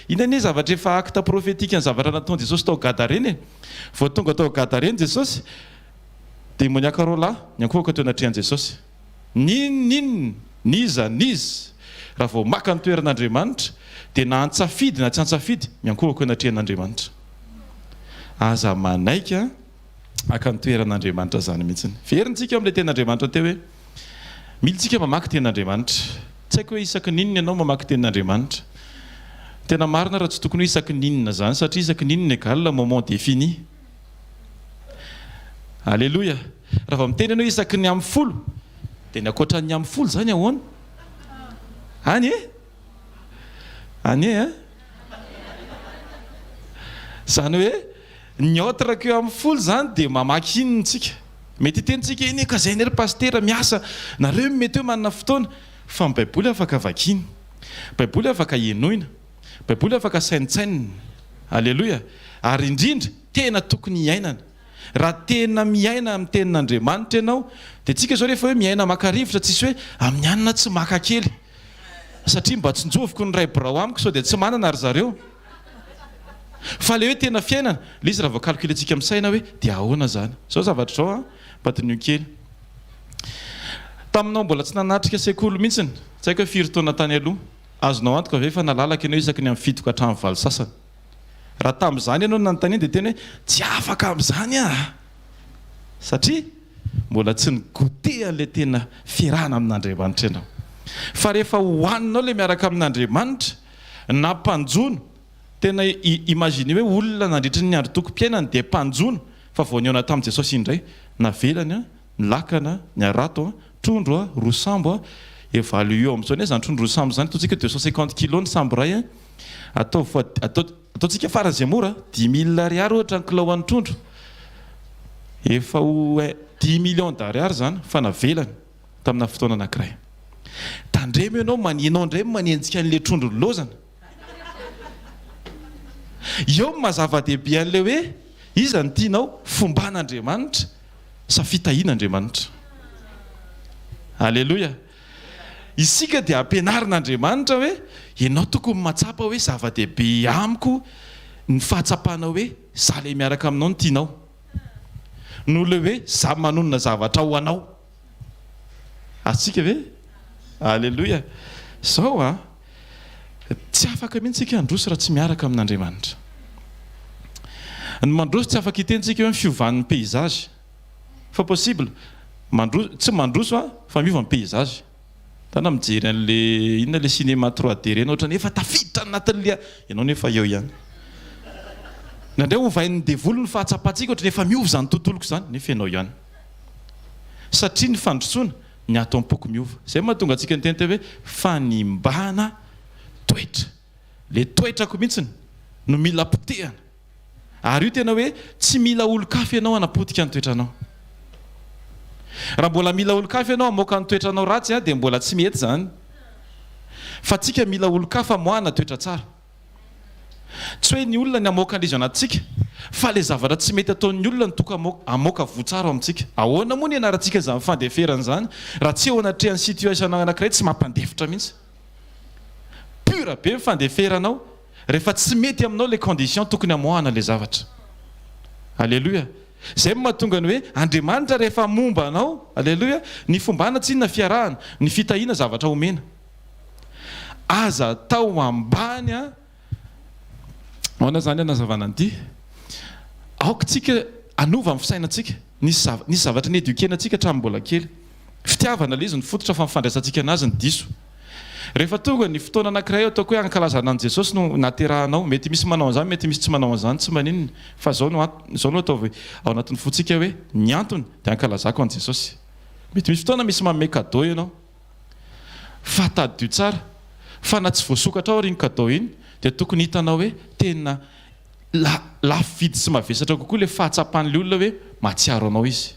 ina ne zavatra efa acte prophétique ny zavatra nataony Jesosy tao Gadareny. Vao tonga tao Gadareny Jesosy demoniaka roa lahy niankohaka teo anatrehan'i Jesosy. Niza raha vao maka ny toeran'Andriamanitra dia na antsafidy na tsy antsafidy miankohaka anatrehan'Andriamanitra. Aza manaika aka ny toeran'Andriamanitra zany mihitsiny. Verintsika amin'ilay ten'Andriamanitra teo hoe militsika mamaky ten'Andriamanitra. Tsy haiko hoe isaky ninona ianao mamaky ten'Andriamanitra. Tena marina raha tsy tokony hoe isaky ninona zany satria isaky ninona égale le moment défini. Alléluia. Raha vao miteny ianao isaky ny amin'ny folo dia ny akoatra ny amin'ny folo zany ahoana? Zany hoe ny autre que amin'ny folo zany dia mamaky inona tsika. Mety tentsika iny ka zay ny ry pastera miasa nareo mety hoe manana fotoana fa ny baiboly afaka vakiana, baiboly afaka ienoina, baiboly afaka saintsainina. Alleloia. Ary indrindra tena tokony hiainana. Raha tena miaina amin'ny tenin'Andriamanitra ianao dia tsika zao rehefa hoe miaina maka rivotra tsisy hoe amin'ny anina tsy maka kely satria mba tsy njovoko ny ray birao amiko sao dia tsy manana ary zareo. Fa le hoe tena fiainana le izy raha vao calculentsika amin'ny saina hoe dia ahoana zany. Zao zavatra zao mpatinio kely. Taminao mbola tsy nanatrika sekoly mihitsiny, tsy haiko hoe firy taona tany aloha azonao antoka ve fa nalalaka ianao isaky ny amin'ny fito ka hatramin'ny valo sasany. Raha tamin'izany ianao nanontany dia tena hoe tsy afaka amin'izany satria mbola tsy nigote an'ilay tena fiarahana amin'Andriamanitra ianao. Fa rehefa hohaninao le miaraka amin'Andriamanitra na mpanjono, tena imagine hoe olona nandritry ny andro toko-piainany dia mpanjono fa vao niona tamin'i Jesosy indray navelany ny lakana, ny arato, trondro, roa sambo evalo eo amin'izany zany trondro roa sambo zany ataontsika 250 kg ny sambo ray ataontsika farany izay mora 10 000 ariary ohatra ny kilao an'ny trondro efa 10 millions d'ariary zany fa navelany tamina fotoana anankiray. Tandremo ianao maninao indray manenjika an'ilay trondro lozana. Eo mazava-dehibe an'ilay hoe iza ny tianao fomban'Andriamanitra sa fitahian'Andriamanitra. Alleluia. Isika dia ampianarin'Andriamanitra hoe ianao tokony matsapa hoe zava-dehibe amiko ny fahatsapana hoe za le miaraka aminao ny tianao no le hoe za manonona zavatra ho anao. Atsika ve? Alleluia. Zao tsy afaka mihitsika androso raha tsy miaraka amin'Andriamanitra. Ny mandroso tsy afaka hitentsika hoe fiovan'ny paysage. Fa possible tsy mandroso fa miova ny paysage. Tana mijery an'le inona le cinéma 3D reny ohatrany efa tafiditra anatin'le ianao nefa eo ihany. Nandray hovain'ny devolo ny fahatsapantsika ohatrany efa miova zany tontoloko zany nefa ianao ihany. Satria ny fandrosoana ny ato am-poko miova. Zay mahatonga antsika ny teny hoe fanimbana toetra. Le toetrako mihitsiny no mila potehana. Ary io tena hoe tsy mila olo-kafa ianao hanapotika ny toetranao. Raha mbola mila olo-kafa ianao hamoaka ny toetranao ratsy dia mbola tsy mety zany. Fa tsika mila olo-kafa moana toetra tsara. tsy hoe ny olona ny amoaka an'izy anatintsika fa le zavatra tsy mety ataon'ny olona ny toka amoaka votsara amintsika. Ahoana moa ny anarantsika izany fandeferana izany raha tsy eo anatrehan'ny situation anankiray tsy mampandefitra mihitsy. Pura be fandeferanao rehefa tsy mety aminao le condition tokony amoahana le zavatra. Alléluia. Zay mahatonga ny hoe Andriamanitra rehefa momba anao, alléluia, ny fombana tsy inona fiarahana, ny fitahiana zavatra omena. Aza tao ambany a. Ahoana zany anazavana an'ity? Aokantsika anova amin'ny fisainantsika. Nisy zavatra ny éduquenantsika hatramin'ny mbola kely. Fitiavana ilay izy ny fototra fa mifandraisantsika anazy ny diso. Rehefa tonga ny fotoana anankiray ataoko hoe ankalazana an'i Jesosy no naterahanao, mety misy manao an'izany, mety misy tsy manao an'izany, tsy maninona. Fa zao no atao ao anatin'ny fontsika hoe ny antony dia ankalazako an'i Jesosy. Mety misy fotoana misy manome cadeau ianao. Fa tadidio tsara. Fa na tsy voasokatra ao iny cadeau iny dia tokony hitanao hoe tena lafo vidy sy mavesatra kokoa le fahatsapan'le olona hoe mahatsiaro anao izy.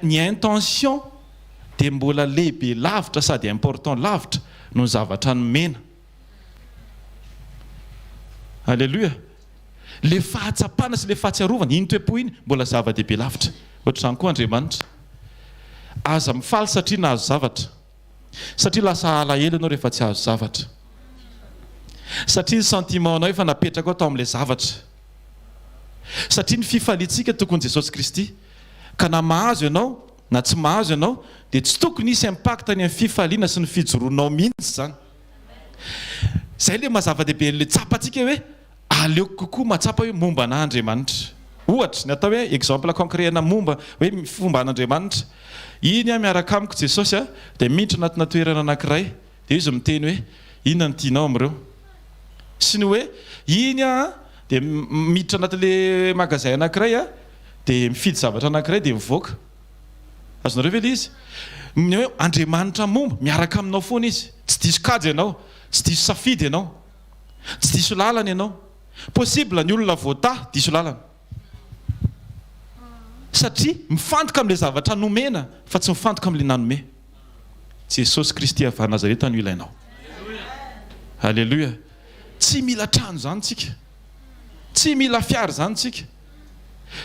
Ny intention dia mbola lehibe lavitra sady important lavitra no ny zavatra nomena. Alléluia. Le fahatsapana sy le fahatsiarovana iny toe-po iny mbola zava-dehibe lavitra. Ohatr'izany koa Andriamanitra. Aza mifaly satria nahazo zavatra. Satria lasa alahelo ianao rehefa tsy azo zavatra. Satria ny sentiment anao efa napetraka tao amin'ilay zavatra. Satria ny fifaliantsika tokony Jesosy Kristy. Ka na mahazo ianao na tsy mahazo ianao dia tsy tokony hisy impact ny amin'ny fifaliana sy ny fijoroanao mihitsy zany. Zay le mazava-dehibe le tsapantsika hoe aleoko kokoa matsapa hoe momba an'Andriamanitra. Ohatra ny atao hoe exemple concret na momba hoe fomba an'Andriamanitra. Iny a miaraka amiko Jesosy a dia miditra anatina toerana anankiray dia izy miteny hoe inona ny tianao amin'ireo. Sy ny hoe iny a dia miditra anatin'le magazay anankiray a dia mifidy zavatra anankiray dia mivoaka. Azonareo ve ilay izy? Ny hoe Andriamanitra momba miaraka aminao foana izy. Tsy diso kajy ianao, tsy diso safidy ianao, tsy diso lalana ianao. Possible ny olona voata diso lalana. Satria mifantoka amin'ilay zavatra nomena fa tsy mifantoka amin'ilay nanome. Jesosy Kristy avy Nazareta no ilainao. Alléluia. Tsy mila trano zany tsika. Tsy mila fiara zany tsika.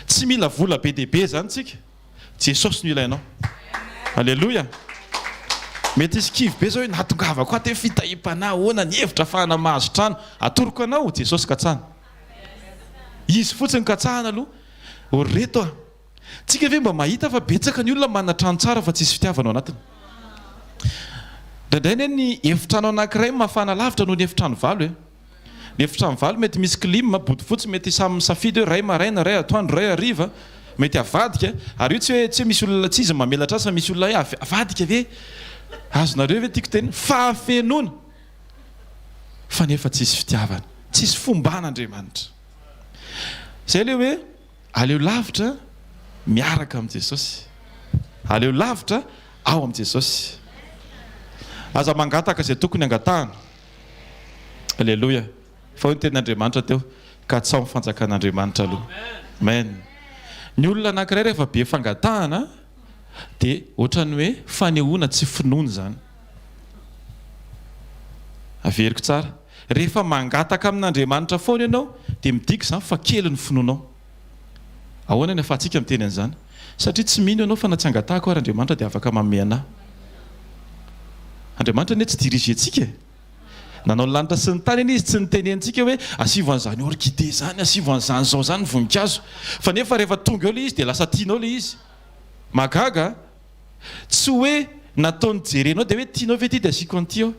Tsy mila vola be dia be zany tsika. Jesosy no ilainao. Alléluia. Mety isy kivy be zao hoe natongavako ato hoe fitahim-panahy ahoana ny hevitra ahafahana mahazo trano. Atoroko anao Jesosy katsahana. Izy fotsiny katsahana aloha. Oreto a. Tsika ve mba mahita fa betsaka ny olona manana trano tsara fa tsisy fitiavana ao anatiny. Indraindray ny efitrano anankiray mafana lavitra noho ny efitrano valo. Ny efitrano valo mety misy clim, bodofotsy mety samy misafidy hoe ray maraina, ray atoandro, ray hariva. Mety avadika ary io tsy hoe misy olona tsy izy mamelatra azy fa misy olona hoe avadika ve azonareo ve tiako teny fahafenoana fa nefa tsisy fitiavana, tsisy fomban'Andriamanitra. Zay le hoe aleo lavitra miaraka amin'i Jesosy. Aleo lavitra ao amin'i Jesosy. Aza mangataka izay tokony angatahana. Alléluia. Fa hoy ny tenin'Andriamanitra teo ka tsy ao amin'ny fanjakan'Andriamanitra aloha. Amen. Ny olona anankiray rehefa be fangatahana dia ohatrany hoe fanehoana tsy finoana zany. Averiko tsara. Rehefa mangataka amin'Andriamanitra foana ianao dia midika izany fa kely ny finoanao. Ahoana ny ahafahantsika miteny an'izany? Satria tsy mino ianao fa na tsy angatahako ary Andriamanitra dia afaka manome anahy. Andriamanitra ne tsy dirigentsika. Nanao ny lanitra sy ny tany iny izy tsy nitenentsika hoe asivo an'izany orchidée zany, asivo an'izany zao zany voninkazo. Fa nefa rehefa tonga eo ilay izy dia lasa tianao ilay izy. Magaga tsy hoe nataony jerenao dia hoe tianao ve ty dia asiako an'ity ao.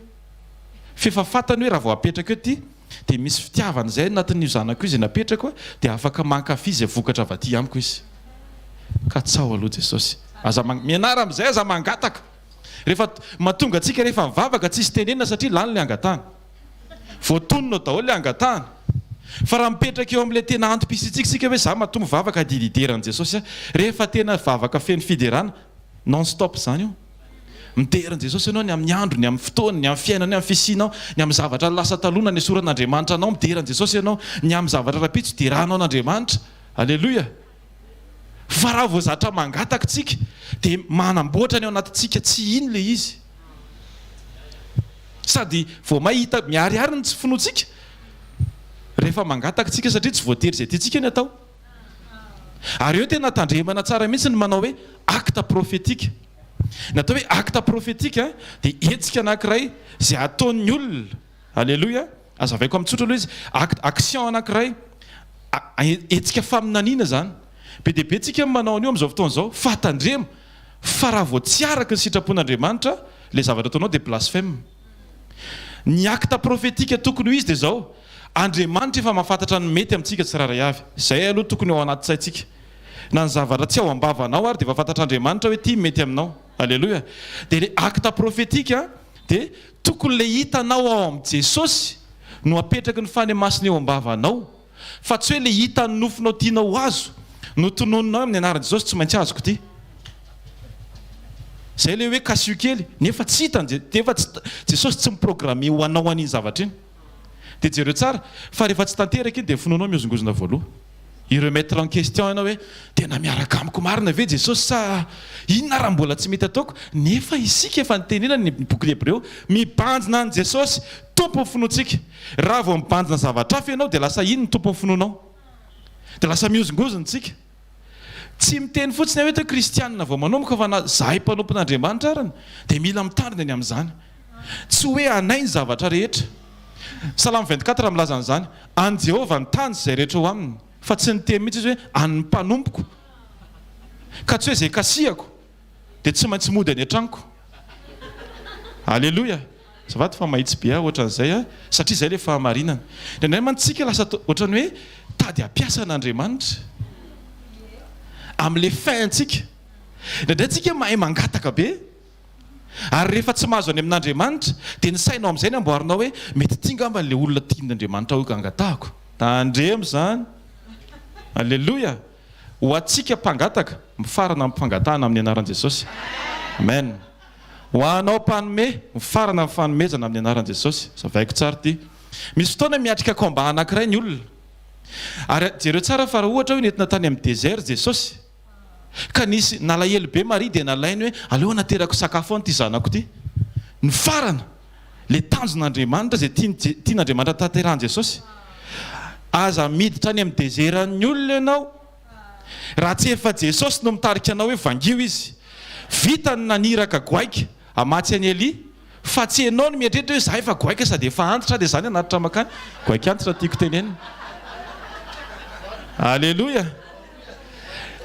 Fefa fantany hoe raha vao apetraka eo ty dia misy fitiavana izay anatin'io zanako izy napetraka dia afaka mankafy izay vokatra avy aty amiko izy. Ka tsao aloha Jesosy. Aza mianara amin'izay aza mangataka. Rehefa mahatonga antsika rehefa mivavaka tsisy tenenina satria lany le angatahana. Voatonona daholo le angatahana. Fa raha mipetraka eo amin'ilay tena antom-pisitsika sika hoe za mahatonga mivavaka didideran'i Jesosy. Rehefa tena vavaka feno fiderana non stop zany io. Mideran'i Jesosy ianao ny amin'ny andro, ny amin'ny fotoana, ny amin'ny fiainana, ny amin'ny fisianao, ny amin'ny zavatra lasa talona ny soran'Andriamanitra anao, mideran'i Jesosy ianao, ny amin'ny zavatra rapitso derahanao n'Andriamanitra. Alléluia. Fa raha vao zatra mangataka tsika dia manamboatra ny ao anatintsika tsy iny le izy. Sady vao mahita miariary ny tsy finoantsika rehefa mangataka tsika satria tsy voatery izay tiatsika ny atao. Ary eo tena tandremana tsara mihitsy ny manao hoe acte prophétique. Natao hoe acte prophétique dia hetsika anankiray izay ataon'ny olona. Alléluia. Azavaiko amin'ntsotro aloha izy action anankiray hetsika faminaniana zany. Be dia be tsika manao an'io amin'izao fotoana izao fatandrema fa raha vao tsy araka ny sitrapon'Andriamanitra ilay zavatra ataonao dia blasphème. Ny acte prophétique tokony ho izy dia zao Andriamanitra efa mahafantatra ny mety amintsika tsiraray avy. Izay aloha tokony ao anaty saintsika. Na ny zavatra tsy ao ambavanao ary dia efa fantatra Andriamanitra hoe ity mety aminao. Alléluia. Dia le acte prophétique dia tokony le hitanao ao amin'ny Jesosy no apetraky ny fanymasina eo ambavanao. Fa tsy hoe le hita ny nofinao tianao azo no tonononao amin'ny anaran'i Jesosy tsy maintsy azoko ity. Zay le hoe kasio kely nefa tsy hitany nefa Jesosy tsy miprogramme ho anao an'iny zavatra iny. Dia jereo tsara fa rehefa tsy tanteraka iny dia fononao miozongozona voaloha. I remettre en question ianao hoe tena miaraka amiko marina ve Jesosy sa inona raha mbola tsy mety ataoko nefa isika efa nitenena ny boky Hébreo mibanjina an' Jesosy tompo ny finoantsika. Raha vao mibanjina zavatra hafa ianao dia lasa iny ny tompo ny finoanao. Dia lasa miozongozona tsika. Tsy miteny fotsiny hoe to kristianina vao manomboka fa na zahay mpanompon'Andriamanitra arany dia mila mitandrina any amin'izany. Tsy hoe anay ny zavatra rehetra. Salamo 24 milaza an'izany. An Jehovah ny tany izay rehetra ho aminy. Fa tsy niteny mihitsy izy hoe an'ny mpanompoko. Ka tsy hoe izay kasihako dia tsy maintsy mody any an-tranoko. Alléluia. Zavatra fa mahitsy be ohatran'izay satria izay le fahamarinana. Dia nay mantsika lasa ohatran'ny hoe tady hampiasa an'Andriamanitra amin'ilay faintsika. Indray tsika mahay mangataka be. Ary rehefa tsy mahazo any amin'Andriamanitra dia ny sainao amin'izay ny amboarinao hoe mety tia ngamba n'ilay olona tian'Andriamanitra ho angatahako. Tandremo zany. Alléluia. Ho atsika mpangataka mifarana amin'ny fangatahana amin'ny anaran'i Jesosy. Amen. Ho anao mpanome mifarana amin'ny fanomezana amin'ny anaran'i Jesosy. Zavaiko tsara ity. Misy fotoana miatrika combat anankiray ny olona. Ary jereo tsara fa raha ohatra hoe nentina tany amin'ny désert Jesosy ka nisy nalahelo be Maria dia nalainy hoe aleo naterako sakafo any ty zanako ty. Ny farana le tanjon'Andriamanitra izay tian'Andriamanitra tanterahany Jesosy. Aza miditra any amin'ny désert ny olona ianao. Raha tsy efa Jesosy no mitarika anao hoe vangio izy. Vita ny naniraka goaika amatsy any Elia. Fa tsy ianao no mieritreritra hoe za efa goaika sady efa antitra dia zany anatitra makany. Goaika antitra tiako tenenina. Alléluia.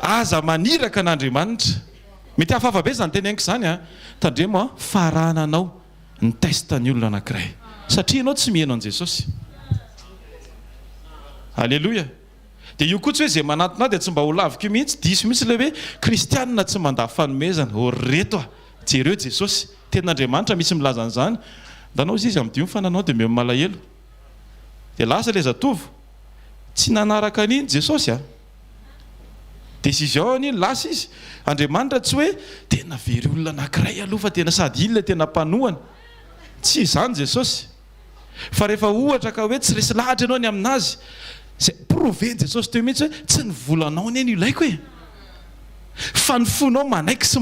Aza maniraka an'Andriamanitra. Mety hafahafa be zany teneniko zany tandremo farananao ny testan'ny olona anankiray. Satria ianao tsy mihaino an' Jesosy. Alléluia. Dia io koa tsy hoe izay manantona dia tsy mba ho lavika mihitsy diso mihitsy ilay hoe kristianina tsy manda fanomezana. Reto jereo Jesosy ten'Andriamanitra misy milaza an'izany. Ndanao izy amin'ny dio fa nanao dia meo malahelo. Dia lasa ilay zatovo tsy nanaraka an'iny Jesosy décision an'iny lasa izy. Andriamanitra tsy hoe tena very olona anankiray aloha fa tena sady ilona tena mpanohana. Tsy izany Jesosy. Fa rehefa ohatra ka hoe tsy resy lahatra ianao ny aminazy zay prouvé Jesosy teo mihitsy hoe tsy ny volanao ny ilaiko e. Fa ny fonao manaiky sy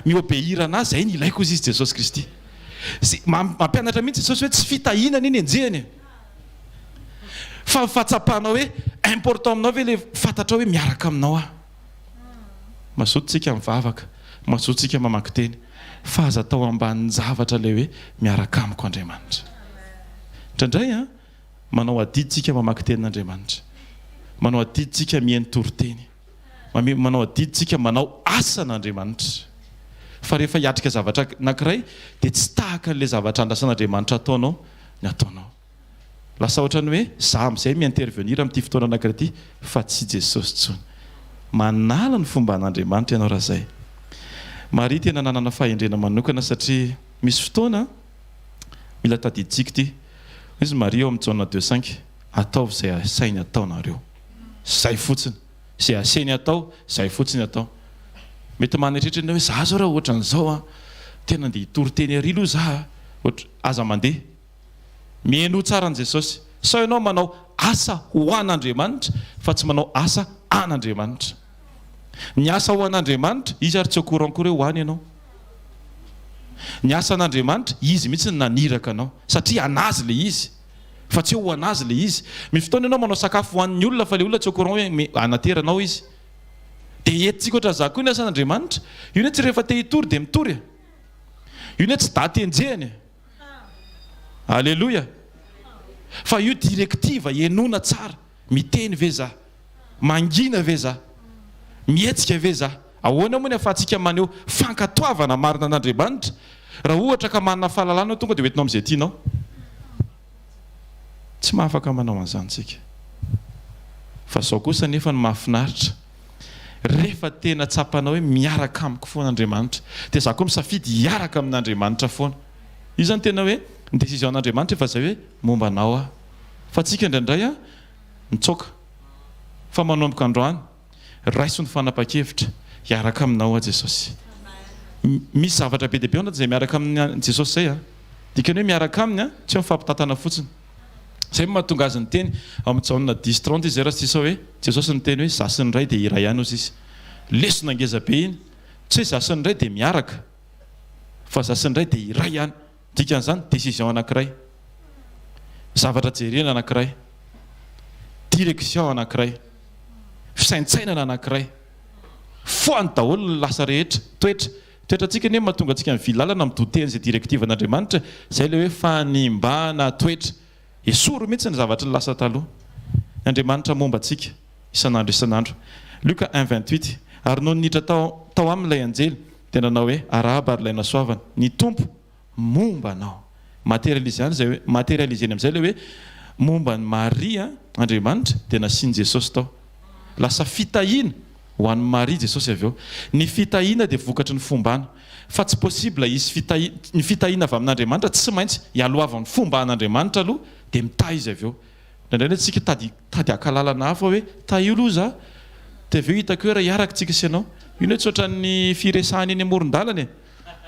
miobéir anazy zay ny ilaiko izy Jesosy Kristy. Mampianatra mihitsy Jesosy hoe tsy fitahinana iny enjehany. Fa fatsapanao hoe important aminao ve le fantatra hoe miaraka aminao mazototsika mivavaka, mazototsika mamaky teny. Fa aza tao ambanin'ny zavatra le hoe miaraka amiko Andriamanitra. Indraindray manao adiditsika mamaky tenin'Andriamanitra. Manao adiditsika mihaino toroteny. Manao adiditsika manao asan'Andriamanitra. Fa rehefa hiatrika zavatra anankiray dia tsy tahaka an'ilay zavatra andrasan'Andriamanitra ataonao ny ataonao. Lasa ohatrany hoe za amin'izay mi-intervenir amin'ity fotoana anankiray ity fa tsy Jesosy tsony. Manala ny fomba an'Andriamanitra ianao raha zay. Maria tena nanana fahendrena manokana satria misy fotoana mila tadiditsika ity. Izy Maria ao amin'ny Jaona 2:5 ataovy izay asainy ataonareo. Zay fotsiny. Izay asainy atao, zay fotsiny atao. Mety manetritrany hoe za zao raha ohatran'izao tena andeha hitory teny ary aloha za aza mandeha. Mihaino tsara an' Jesosy. Sao ianao manao asa ho an'Andriamanitra fa tsy manao asa an'Andriamanitra. Ny asa ho an'Andriamanitra izy ary tsy akorankory hoe ho any ianao. Ny asa an'Andriamanitra izy mihitsy naniraka anao satria anazy le izy. fa tsy ho anazy le izy. Misy fotoana ianao manao sakafo hoan'ny olona fa le olona tsy au courant hoe anateranao izy. Dia entintsika ohatran' zany koa ny asan'Andriamanitra. Io ne tsy rehefa te hitory dia mitory. Io ne tsy datenjehany. Alléluia. Fa io directiva enona tsara. Miteny ve za? Mangina ve za? Mihetsika ve za? Ahoana moa ny afahantsika maneho fankatoavana marina an'Andriamanitra? Raha ohatra ka manana fahalalana tonga dia hoentinao amin'izay tianao. Tsy mahafaka manao an'izany tsika. Fa sao kosa nefa ny mahafinaritra. Rehefa tena tsapanao hoe miaraka amiko foana Andriamanitra, dia za koa misafidy hiaraka amin'Andriamanitra foana. Io zany tena hoe ny décision an'Andriamanitra efa zay hoe momba anao a. Fa tsika indraindray mitsoka. Fa manomboka androany raiso ny fanapa-kevitra hiaraka aminao a Jesosy. Misy zavatra be dia be zay miaraka amin'ny Jesosy zay a. Dikany hoe miaraka aminy a, tsy mifampitatana fotsiny. Zay mahatonga azy ny teny amin'ny Jaona 10:30 izy raha sisa hoe Jesosy ny teny hoe zasy ny ray dia iray ihany ozy izy. Lesona ngeza be iny, tsy hoe zasy ny ray dia miaraka, fa zasy ny ray dia iray ihany. Dikan'izany décision anankiray, zavatra jerena anankiray, direction anankiray, fisaintsainana anankiray. Foany daholo ny lasa rehetra, toetrantsika ne mahatonga antsika mivily lalana mitoteny izay directive an'Andriamanitra, zay le hoe fanimbana toetra. Esoro mihitsy ny zavatra ny lasa taloha. Andriamanitra momba antsika isan'andro isan'andro. Luka 1:28. Ary noho niditra tao amin'ilay anjely dia nanao hoe arahaba ary ilay nasoavana. Ny tompo momba anao. Materializeny amin'izay le hoe momba ny Maria Andriamanitra dia nasiany Jesosy tao. Lasa fitahiana ho an'ny Maria Jesosy avy eo. Ny fitahiana dia vokatry ny fombana. Fa tsy possible izy ny fitahiana avy amin'Andriamanitra tsy maintsy hialoavan'ny fomba an'Andriamanitra aloha dia mitahy izy avy eo. Ndraindray tsika tady akalalana hafa hoe tahiolo za dia avy eo hitako hoe raha hiaraka tsika sy ianao. Io ne tsy ohatran'ny firesahany eny amoron-dalana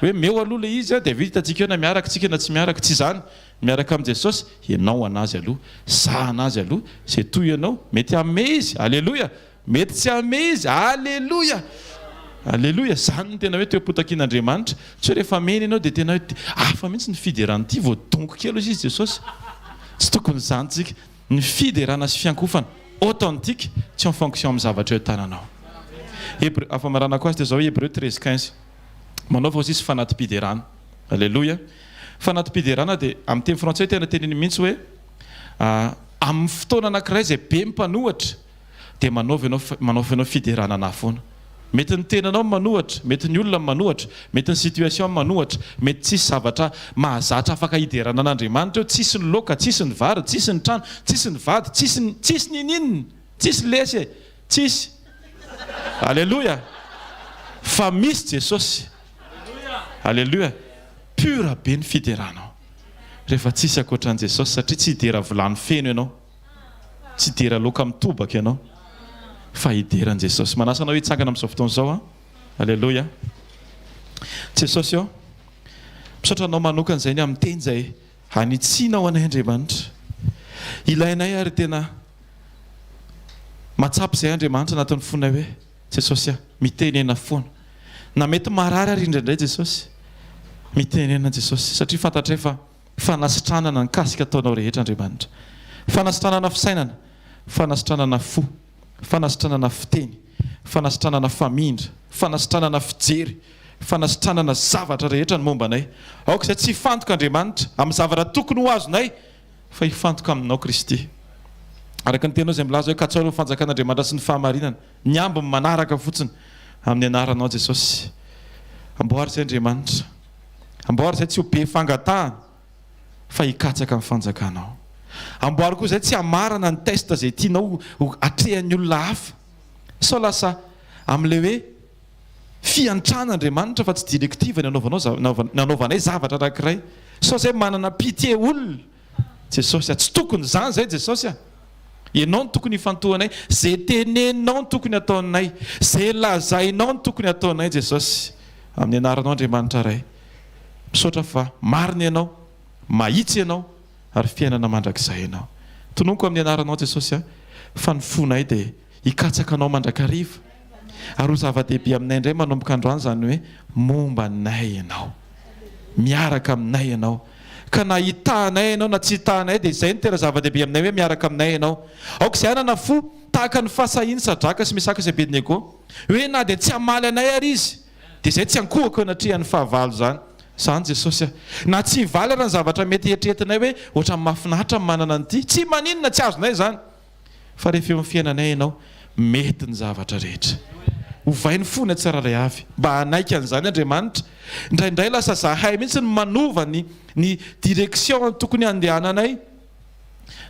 hoe meo aloha le izy dia avy eo hitantsika hoe na miaraka tsika na tsy miaraka, tsy zany. Miaraka amin'ny Jesosy ianao anazy aloha, za anazy aloha, zay toy ianao mety ame izy. Alléluia. Mety tsy ame izy. Alléluia. Alléluia. Zany ny tena hoe teo-potakin'Andriamanitra. Tsy hoe rehefa mena ianao dia tena hoe hafa mihitsy ny fiderana ity voadonko kely izy Jesosy. Tsy tokony zany tsika. Ny fiderana sy fiankofana authentique tsy en fonction amin'ny zavatra eo tananao. Afamarana koa azy dia zao Hébreux 13:15. Manaova izy fanatim-piderana. Alléluia. Fanatim-piderana dia amin'ny teny frantsay tena teneny mihitsy hoe amin'ny fotoana anankiray izay be mpanohatra dia manaova ianao fideranana foana. Mety ny tenanao manohatra, mety ny olona manohatra, mety ny situation manohatra, mety tsisy zavatra mahazatra afaka hiderana an'Andriamanitra eo, tsisy ny loka, tsisy ny vary, tsisy ny trano, tsisy ny vady, tsisy ny ninina, tsisy lesy, tsisy. Alléluia. Fa misy Jesosy. Alléluia. Pura be ny fideranao. Rehefa tsisy akoatran'i Jesosy satria tsy hidera vilany feno ianao, tsy hidera loka mitobaka ianao, fa hideran'i Jesosy. Manasa anao hitsangana amin'izao fotoana izao a. Alléluia. Jesosy eo misaotra anao manokana izay ny amin'ny teny izay hanitsianao anay Andriamanitra. Ilainay ary tena matsapy izay Andriamanitra anatin'ny fonay hoe Jesosy mitenena foana. Na mety marary ary indraindray Jesosy, mitenena Jesosy satria fantatra efa fanasitranana ny kasika ataonao rehetra Andriamanitra. Fanasitranana fisainana, fanasitranana fo, fanasitranana fiteny, fanasitranana famindra, fanasitranana fijery, fanasitranana zavatra rehetra ny momba anay. Aoka izay tsy hifantoka Andriamanitra amin'ny zavatra tokony ho azonay fa hifantoka aminao Kristy. Araka ny tenao izay milaza hoe katsao ny fanjakan'Andriamanitra sy ny fahamarinana, ny ambiny manaraka fotsiny amin'ny anaranao Jesosy. Amboary izay Andriamanitra, amboary izay tsy ho be fangatahana fa hikatsaka amin'ny fanjakanao. Amboary koa izay tsy hamarana ny testa izay tianao atrehan'ny olona hafa. Sao lasa amin'ilay hoe fiantrana Andriamanitra fa tsy directive ny nanaovanay zavatra anankiray. Sao izay manana pitié olona Jesosy. Tsy tokony zany izay Jesosy. Ianao no tokony hifantohanay, zay tenenao no tokony ataonay, zay lazainao no tokony ataonay Jesosy. Amin'ny anaranao Andriamanitra ray. Misaotra fa marina ianao, mahitsy ianao ary fiainana mandrakizay ianao. Tononoko amin'ny anaranao Jesosy fa ny fonay dia hikatsaka anao mandrakariva. Ary ho zava-dehibe aminay indray manomboka androany zany hoe momba anay ianao, miaraka aminay ianao, ka na hitanay ianao na tsy hitanay dia izay no tena zava-dehibe aminay hoe miaraka aminay ianao. Aoka izay anana fo tahaka ny fahasahiny sadraka sy misaka sy Abednego hoe na dia tsy hamaly anay ary izy dia izay tsy hankohako anatrihan'ny fahavalo zany. Zany Jesosy na tsy hivaly ary ny zavatra mety eritreretinay hoe ohatra mahafinaritra manana an'ity tsy maninona tsy azonay zany fa rehefa eo amin'ny fiainanay ianao mety ny zavatra rehetra. Hovainy fony tsiraray avy mba hanaika an'izany Andriamanitra. Indraindray lasa zahay mihitsy ny manova ny direction tokony handehananay.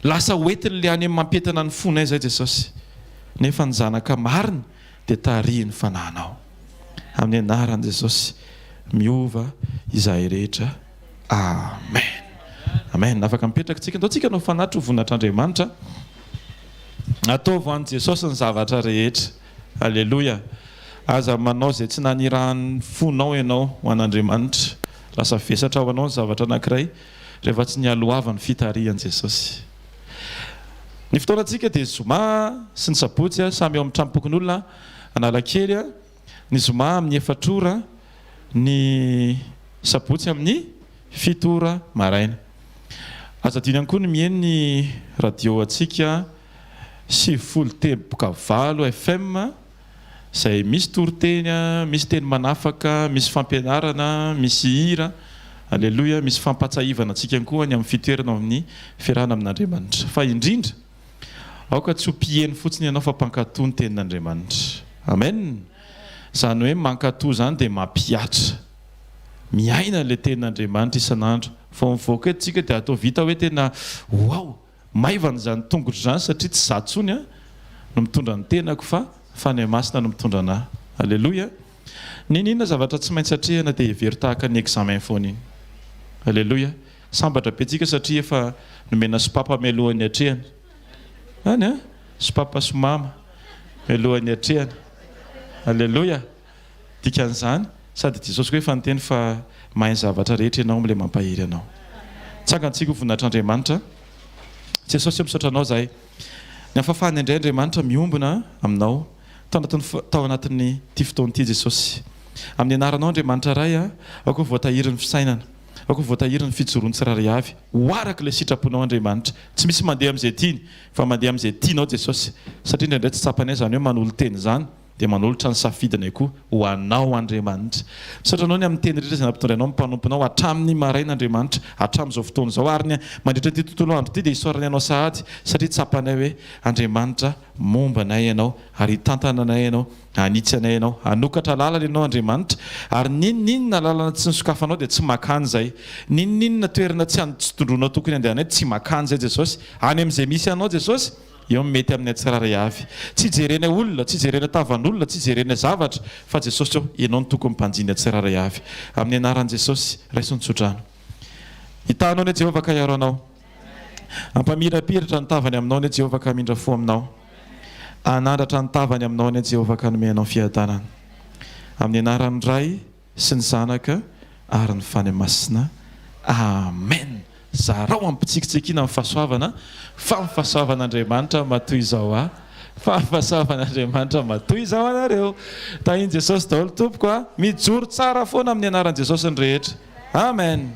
Lasa hoentiny le any amin'ny mampetana ny fonay zay Jesosy. Nefa ny zanaka marina dia tarihiny fananao. Amin'ny anaran'i Jesosy miova izahay rehetra. Amen. Amen. Afaka mipetraka tsika ndao tsika no fanatro voninahitran'Andriamanitra. Ataovy an Jesosy ny zavatra rehetra. Alleluia. Aza manao izay tsy nanirahan'ny fonao ianao ho an'Andriamanitra. Lasa vesatra ho anao ny zavatra anankiray rehefa tsy nialoavany fitarihan'i Jesosy. Ny fotoanantsika dia zoma sy ny sabotsy samy eo amin'ny trampokon'olona Analakely. Ny zoma amin'ny 4 ora, ny sabotsy amin'ny 7 ora maraina. Aza diny ihany koa ny mihaino ny radio antsika 90.4 FM izay misy toriteny, misy teny manafaka, misy fampianarana, misy hira. Alleluia, misy fampatsahivana antsika koa ny amin'ny fitoerana amin'ny fiarahana amin'Andriamanitra. Fa indrindra aoka tsy ho mpiheny fotsiny ianao fa mpankatoa ny tenin'Andriamanitra. Amen. Zany hoe mankatoa zany dia mampiatra miaina le tenin'Andriamanitra isan'andro. Fa mivoaka eto dia atao vita hoe tena wow, maivana zany tongotra zany satria tsy za tsony no mitondra ny tenako fa fanahy masina no mitondra anahy. Alleluia. Ninona zavatra tsy maintsy atrehana dia hevery tahaka ny examen foana iny. Alleluia. Sambatra be tsika satria efa nomena sopapa mialohan'ny atrehana. Any sopapa somama mialohan'ny atrehana. Alleluia. Dikan'izany sady Jesosy koa efa niteny fa mahay zavatra rehetra ianao amin'ilay mampahiry anao. Tsangantsika ho voninahitran'Andriamanitra. Jesosy misaotra anao zahay. Ny afahafahany indray Andriamanitra miombona aminao tao anatin'ny ty fotoan'ity Jesosy. Amin'ny anaranao Andriamanitra ray aoka voatahiry ny fisainana, aoka voatahiry ny fijoroany tsiraray avy. Hoaraka ilay sitraponao Andriamanitra. Tsy misy mandeha amin'izay tiany fa mandeha amin'izay tianao Jesosy. Satria indraindray tsy tsapanay zany hoe manolo teny zany dia manolotra ny safidinay koa ho anao Andriamanitra. Misaotra anao ny amin'ny teny rehetra izay nampitondranao mpanomponao hatramin'ny maraina Andriamanitra, hatramin'izao fotoana izao ary ny mandritra ty tontolo andro ty dia hisaorany ianao sahady satria tsapanay hoe Andriamanitra momba anay ianao ary hitantana anay ianao, hanitsy anay ianao, hanokatra lalana ianao Andriamanitra ary ninninona lalana tsy nisokafanao dia tsy makany zay. Ninninona toerana tsy tondronao tokony andehanay tsy makany zay Jesosy. Any amin'izay misy anao Jesosy eo mety amin'ny tsiraray avy. Tsy jerena olona, tsy jerena tavan'olona, tsy jerena zavatra fa Jesosy eo ianao ny tokony mpanjiny tsiraray avy. Amin'ny anaran'i Jesosy raisiny tsodrano. Hitanao ny Jehovah ka hiaro anao. Ampamirapiratra ny tavany aminao ny Jehovah ka mindra fo aminao. Anandratra ny tavany aminao ny Jehovah ka nomenao fiadanana. Amin'ny anaran'ny Ray sy ny Zanaka ary ny Fanahy Masina. Amen. Zarao ampitsikitsikina amin'ny fahasoavana fa ny fahasoavan'Andriamanitra matoy izao fa ny fahasoavan'Andriamanitra matoy izao anareo. Tahiny Jesosy daholo tompoko mijoro tsara foana amin'ny anaran'i Jesosy ny rehetra. Amen.